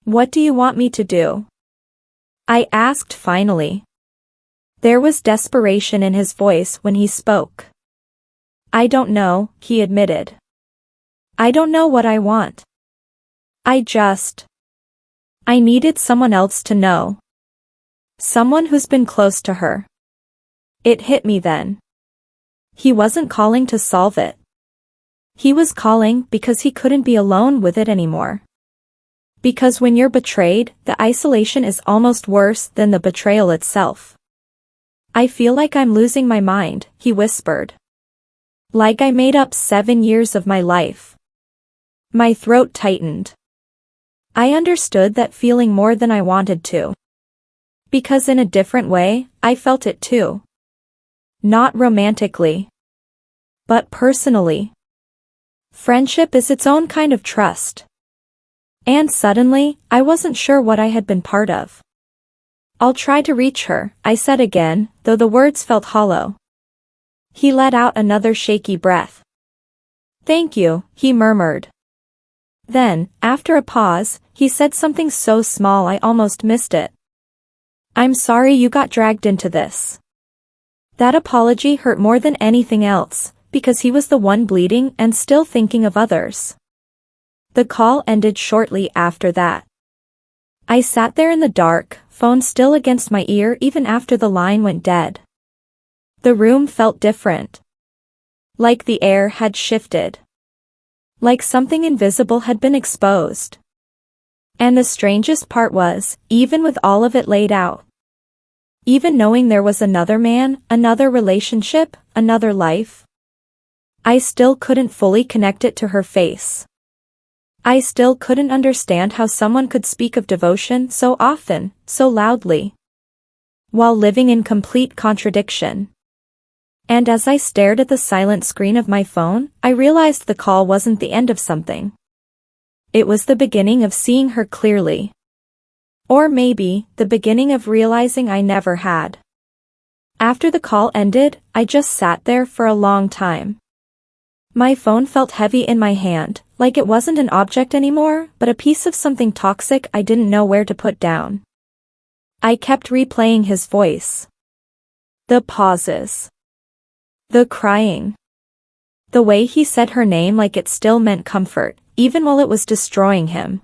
What do you want me to do? I asked finally. There was desperation in his voice when he spoke. I don't know, he admitted. I don't know what I want. I needed someone else to know. Someone who's been close to her. It hit me then. He wasn't calling to solve it. He was calling because he couldn't be alone with it anymore. Because when you're betrayed, the isolation is almost worse than the betrayal itself. I feel like I'm losing my mind, he whispered. Like I made up 7 years of my life. My throat tightened. I understood that feeling more than I wanted to. Because in a different way, I felt it too. Not romantically. But personally. Friendship is its own kind of trust. And suddenly, I wasn't sure what I had been part of. I'll try to reach her, I said again, though the words felt hollow. He let out another shaky breath. Thank you, he murmured. Then, after a pause, he said something so small I almost missed it. I'm sorry you got dragged into this. That apology hurt more than anything else, because he was the one bleeding and still thinking of others. The call ended shortly after that. I sat there in the dark, phone still against my ear even after the line went dead. The room felt different. Like the air had shifted. Like something invisible had been exposed. And the strangest part was, even with all of it laid out, even knowing there was another man, another relationship, another life, I still couldn't fully connect it to her face. I still couldn't understand how someone could speak of devotion so often, so loudly. while living in complete contradiction. And as I stared at the silent screen of my phone, I realized the call wasn't the end of something. It was the beginning of seeing her clearly. Or maybe, the beginning of realizing I never had. After the call ended, I just sat there for a long time. My phone felt heavy in my hand, like it wasn't an object anymore, but a piece of something toxic I didn't know where to put down. I kept replaying his voice. The pauses. The crying. The way he said her name like it still meant comfort, even while it was destroying him.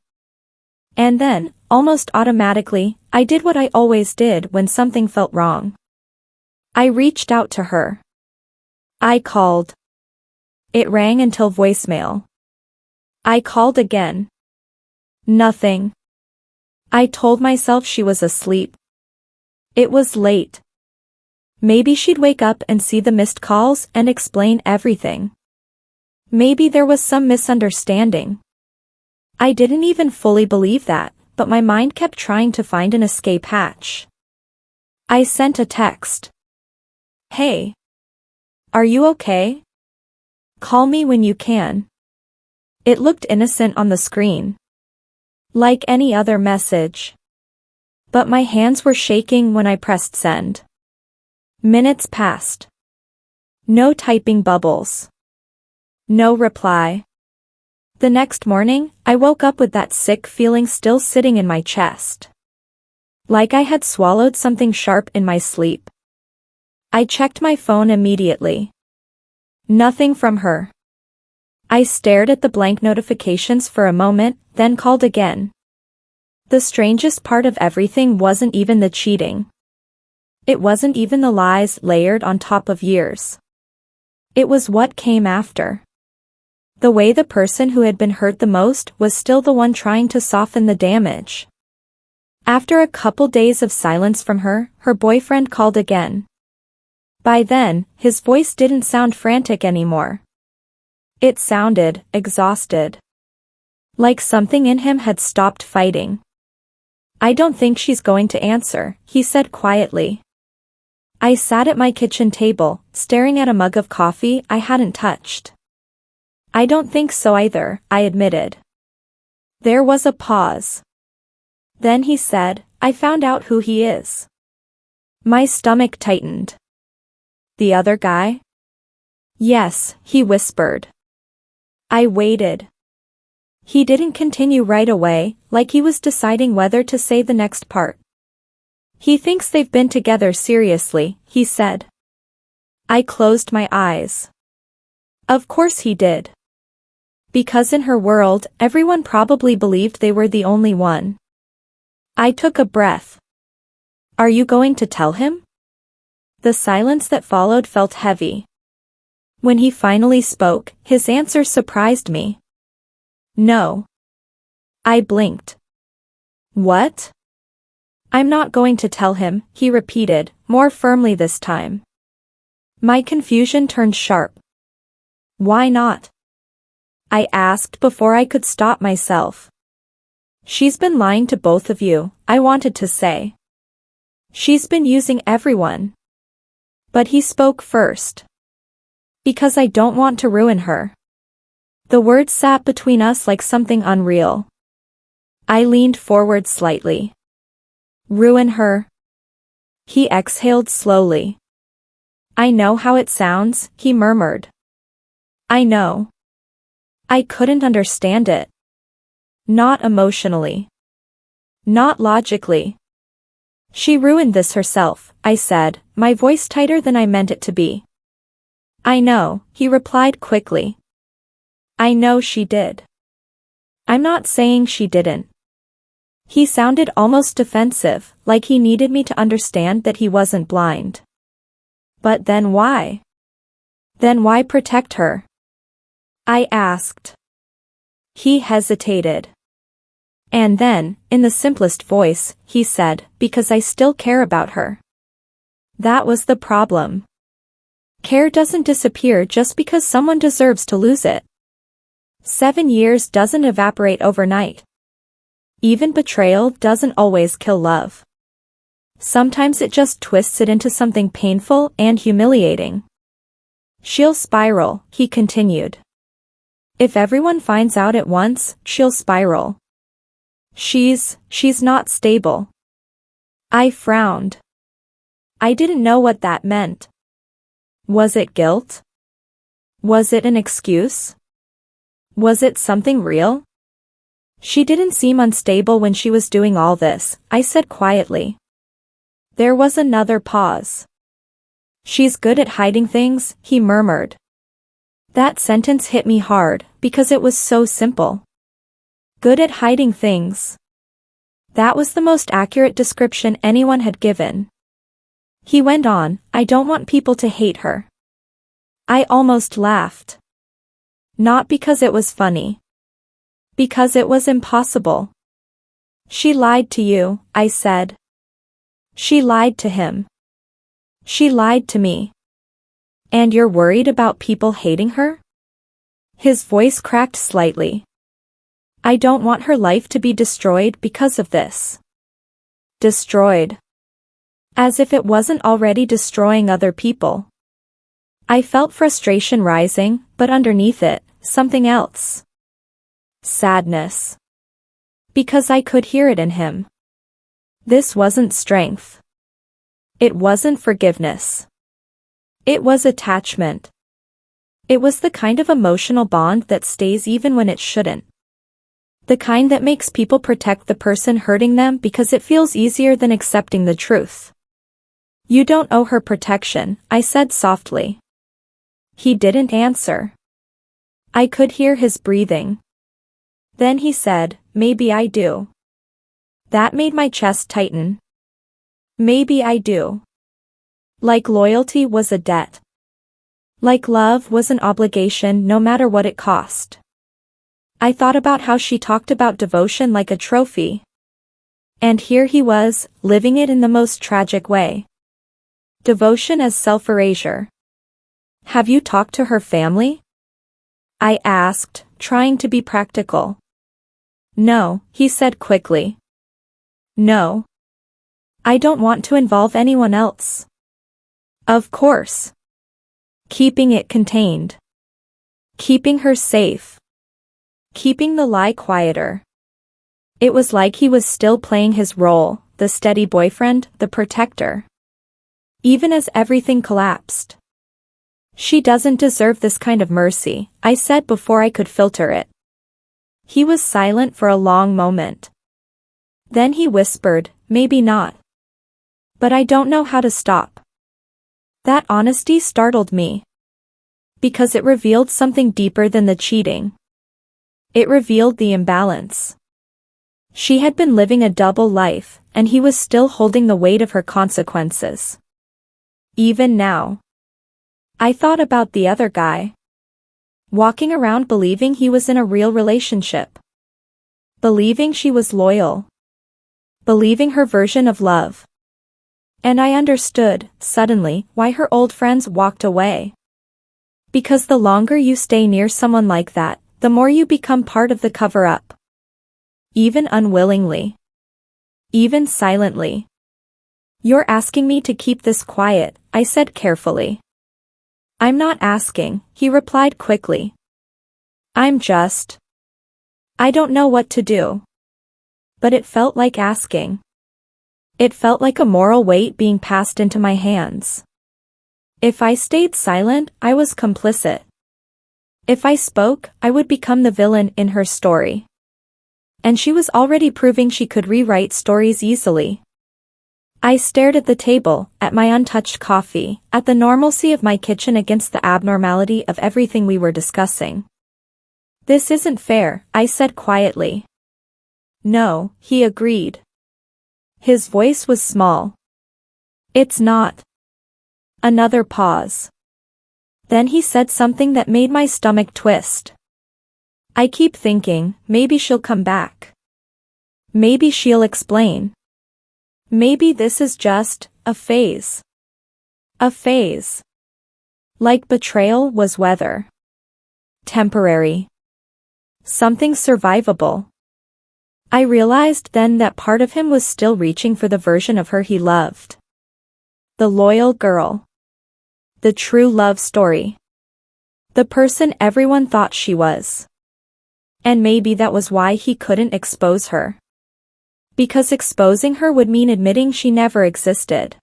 And then, almost automatically, I did what I always did when something felt wrong. I reached out to her. I called. It rang until voicemail. I called again. Nothing. I told myself she was asleep. It was late. Maybe she'd wake up and see the missed calls and explain everything. Maybe there was some misunderstanding. I didn't even fully believe that, but my mind kept trying to find an escape hatch. I sent a text. Hey. Are you okay? Call me when you can. It looked innocent on the screen. Like any other message. But my hands were shaking when I pressed send. Minutes passed. No typing bubbles. No reply. The next morning, I woke up with that sick feeling still sitting in my chest. Like I had swallowed something sharp in my sleep. I checked my phone immediately. Nothing from her. I stared at the blank notifications for a moment, then called again. The strangest part of everything wasn't even the cheating. It wasn't even the lies layered on top of years. It was what came after. The way the person who had been hurt the most was still the one trying to soften the damage. After a couple days of silence from her, her boyfriend called again. By then, his voice didn't sound frantic anymore. It sounded exhausted. Like something in him had stopped fighting. I don't think she's going to answer, he said quietly. I sat at my kitchen table, staring at a mug of coffee I hadn't touched. I don't think so either, I admitted. There was a pause. Then he said, I found out who he is. My stomach tightened. The other guy? Yes, he whispered. I waited. He didn't continue right away, like he was deciding whether to say the next part. He thinks they've been together seriously, he said. I closed my eyes. Of course he did. Because in her world, everyone probably believed they were the only one. I took a breath. Are you going to tell him? The silence that followed felt heavy. When he finally spoke, his answer surprised me. No. I blinked. What? I'm not going to tell him, he repeated, more firmly this time. My confusion turned sharp. Why not? I asked before I could stop myself. She's been lying to both of you, I wanted to say. She's been using everyone. But he spoke first. Because I don't want to ruin her. The words sat between us like something unreal. I leaned forward slightly. Ruin her? He exhaled slowly. I know how it sounds, he murmured. I know. I couldn't understand it. Not emotionally. Not logically. She ruined this herself, I said, my voice tighter than I meant it to be. I know, he replied quickly. I know she did. I'm not saying she didn't. He sounded almost defensive, like he needed me to understand that he wasn't blind. But then why? Then why protect her? I asked. He hesitated. And then, in the simplest voice, he said, because I still care about her. That was the problem. Care doesn't disappear just because someone deserves to lose it. 7 years doesn't evaporate overnight. Even betrayal doesn't always kill love. Sometimes it just twists it into something painful and humiliating. She'll spiral, he continued. If everyone finds out at once, she'll spiral. She's not stable. I frowned. I didn't know what that meant. Was it guilt? Was it an excuse? Was it something real? She didn't seem unstable when she was doing all this, I said quietly. There was another pause. She's good at hiding things, he murmured. That sentence hit me hard, because it was so simple. Good at hiding things. That was the most accurate description anyone had given. He went on, I don't want people to hate her. I almost laughed. Not because it was funny. Because it was impossible. She lied to you, I said. She lied to him. She lied to me. And you're worried about people hating her? His voice cracked slightly. I don't want her life to be destroyed because of this. Destroyed. As if it wasn't already destroying other people. I felt frustration rising, but underneath it, something else. Sadness. Because I could hear it in him. This wasn't strength. It wasn't forgiveness. It was attachment. It was the kind of emotional bond that stays even when it shouldn't. The kind that makes people protect the person hurting them because it feels easier than accepting the truth. You don't owe her protection, I said softly. He didn't answer. I could hear his breathing. Then he said, maybe I do. That made my chest tighten. Maybe I do. Like loyalty was a debt. Like love was an obligation no matter what it cost. I thought about how she talked about devotion like a trophy. And here he was, living it in the most tragic way. Devotion as self-erasure. Have you talked to her family? I asked, trying to be practical. No, he said quickly. No. I don't want to involve anyone else. Of course. Keeping it contained. Keeping her safe. Keeping the lie quieter. It was like he was still playing his role, the steady boyfriend, the protector. Even as everything collapsed. She doesn't deserve this kind of mercy, I said before I could filter it. He was silent for a long moment. Then he whispered, maybe not. But I don't know how to stop. That honesty startled me. Because it revealed something deeper than the cheating. It revealed the imbalance. She had been living a double life, and he was still holding the weight of her consequences. Even now. I thought about the other guy. Walking around believing he was in a real relationship. Believing she was loyal. Believing her version of love. And I understood, suddenly, why her old friends walked away. Because the longer you stay near someone like that, the more you become part of the cover-up. Even unwillingly. Even silently. You're asking me to keep this quiet, I said carefully. I'm not asking, he replied quickly. I don't know what to do. But it felt like asking. It felt like a moral weight being passed into my hands. If I stayed silent, I was complicit. If I spoke, I would become the villain in her story. And she was already proving she could rewrite stories easily. I stared at the table, at my untouched coffee, at the normalcy of my kitchen against the abnormality of everything we were discussing. This isn't fair, I said quietly. No, he agreed. His voice was small. It's not. Another pause. Then he said something that made my stomach twist. I keep thinking, maybe she'll come back. Maybe she'll explain. Maybe this is just a phase. A phase. Like betrayal was weather. Temporary. Something survivable. I realized then that part of him was still reaching for the version of her he loved. The loyal girl. The true love story. The person everyone thought she was. And maybe that was why he couldn't expose her. Because exposing her would mean admitting she never existed.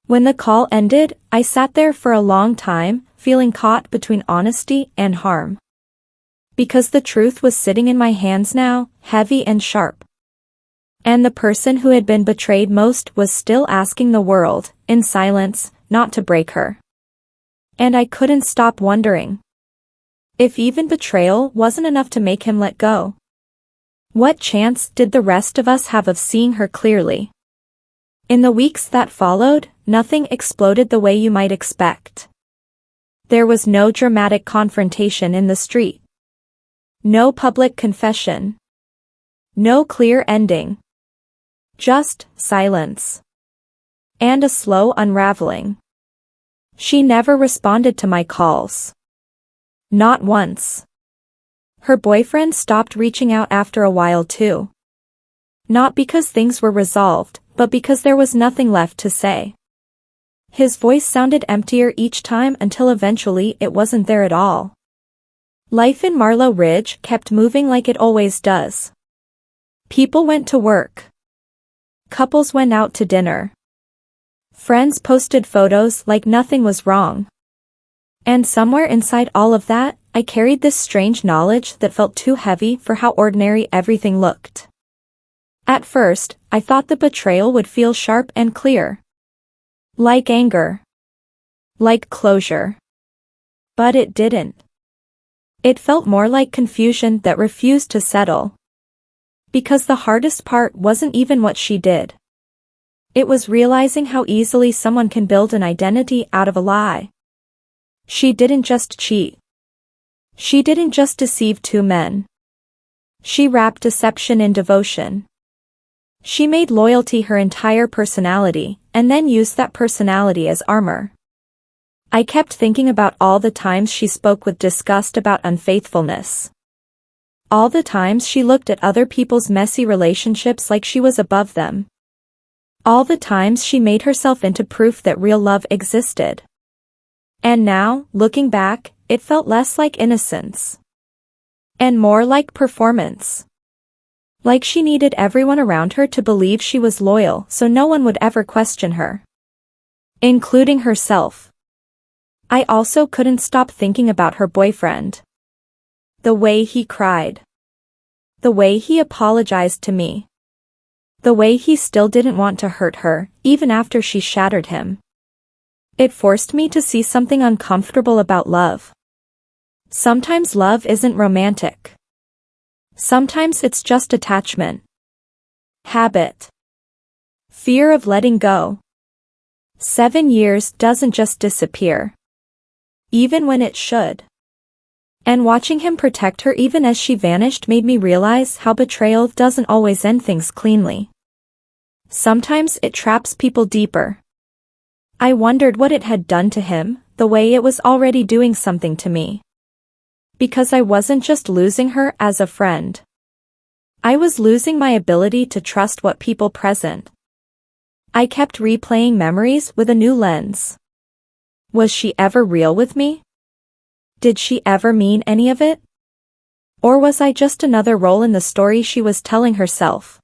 When the call ended, I sat there for a long time, feeling caught between honesty and harm. Because the truth was sitting in my hands now, heavy and sharp. And the person who had been betrayed most was still asking the world, in silence, not to break her. And I couldn't stop wondering. If even betrayal wasn't enough to make him let go. What chance did the rest of us have of seeing her clearly? In the weeks that followed, nothing exploded the way you might expect. There was no dramatic confrontation in the street. No public confession. No clear ending. Just silence. And a slow unraveling. She never responded to my calls. Not once. Her boyfriend stopped reaching out after a while too. Not because things were resolved, but because there was nothing left to say. His voice sounded emptier each time until eventually it wasn't there at all. Life in Marlow Ridge kept moving like it always does. People went to work. Couples went out to dinner. Friends posted photos like nothing was wrong. And somewhere inside all of that, I carried this strange knowledge that felt too heavy for how ordinary everything looked. At first, I thought the betrayal would feel sharp and clear. Like anger. Like closure. But it didn't. It felt more like confusion that refused to settle. Because the hardest part wasn't even what she did. It was realizing how easily someone can build an identity out of a lie. She didn't just cheat. She didn't just deceive two men. She wrapped deception in devotion. She made loyalty her entire personality, and then used that personality as armor. I kept thinking about all the times she spoke with disgust about unfaithfulness. All the times she looked at other people's messy relationships like she was above them. All the times she made herself into proof that real love existed. And now, looking back, it felt less like innocence. And more like performance. Like she needed everyone around her to believe she was loyal so no one would ever question her. Including herself. I also couldn't stop thinking about her boyfriend. The way he cried. The way he apologized to me. The way he still didn't want to hurt her, even after she shattered him. It forced me to see something uncomfortable about love. Sometimes love isn't romantic. Sometimes it's just attachment. Habit. Fear of letting go. 7 years doesn't just disappear. Even when it should. And watching him protect her even as she vanished made me realize how betrayal doesn't always end things cleanly. Sometimes it traps people deeper. I wondered what it had done to him, the way it was already doing something to me. Because I wasn't just losing her as a friend. I was losing my ability to trust what people present. I kept replaying memories with a new lens. Was she ever real with me? Did she ever mean any of it? Or was I just another role in the story she was telling herself?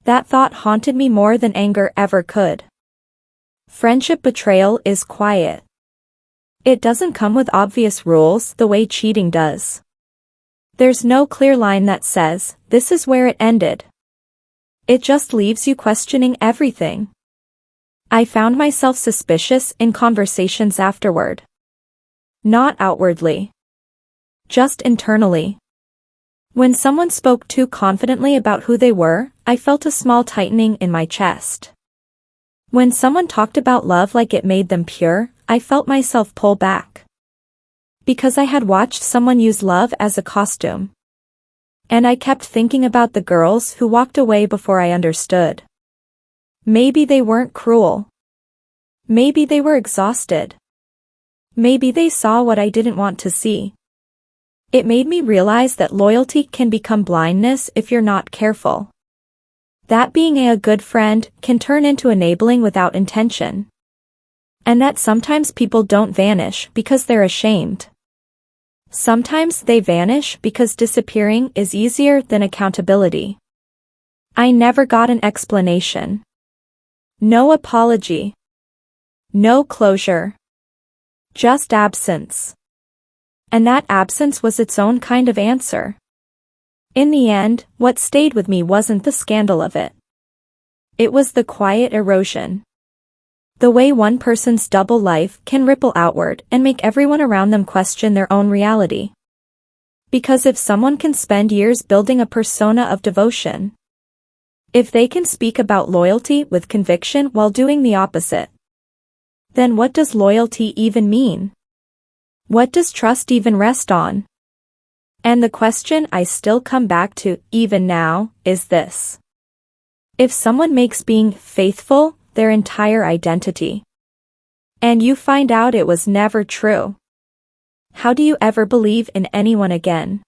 That thought haunted me more than anger ever could. Friendship betrayal is quiet. It doesn't come with obvious rules the way cheating does. There's no clear line that says, this is where it ended. It just leaves you questioning everything. I found myself suspicious in conversations afterward. Not outwardly. Just internally. When someone spoke too confidently about who they were, I felt a small tightening in my chest. When someone talked about love like it made them pure, I felt myself pull back. Because I had watched someone use love as a costume. And I kept thinking about the girls who walked away before I understood. Maybe they weren't cruel. Maybe they were exhausted. Maybe they saw what I didn't want to see. It made me realize that loyalty can become blindness if you're not careful. That being a good friend can turn into enabling without intention. And that sometimes people don't vanish because they're ashamed. Sometimes they vanish because disappearing is easier than accountability. I never got an explanation. No apology. No closure. Just absence. And that absence was its own kind of answer. In the end, what stayed with me wasn't the scandal of it. It was the quiet erosion. The way one person's double life can ripple outward and make everyone around them question their own reality. Because if someone can spend years building a persona of devotion, if they can speak about loyalty with conviction while doing the opposite, then what does loyalty even mean? What does trust even rest on? And the question I still come back to, even now, is this. If someone makes being faithful their entire identity, and you find out it was never true, how do you ever believe in anyone again?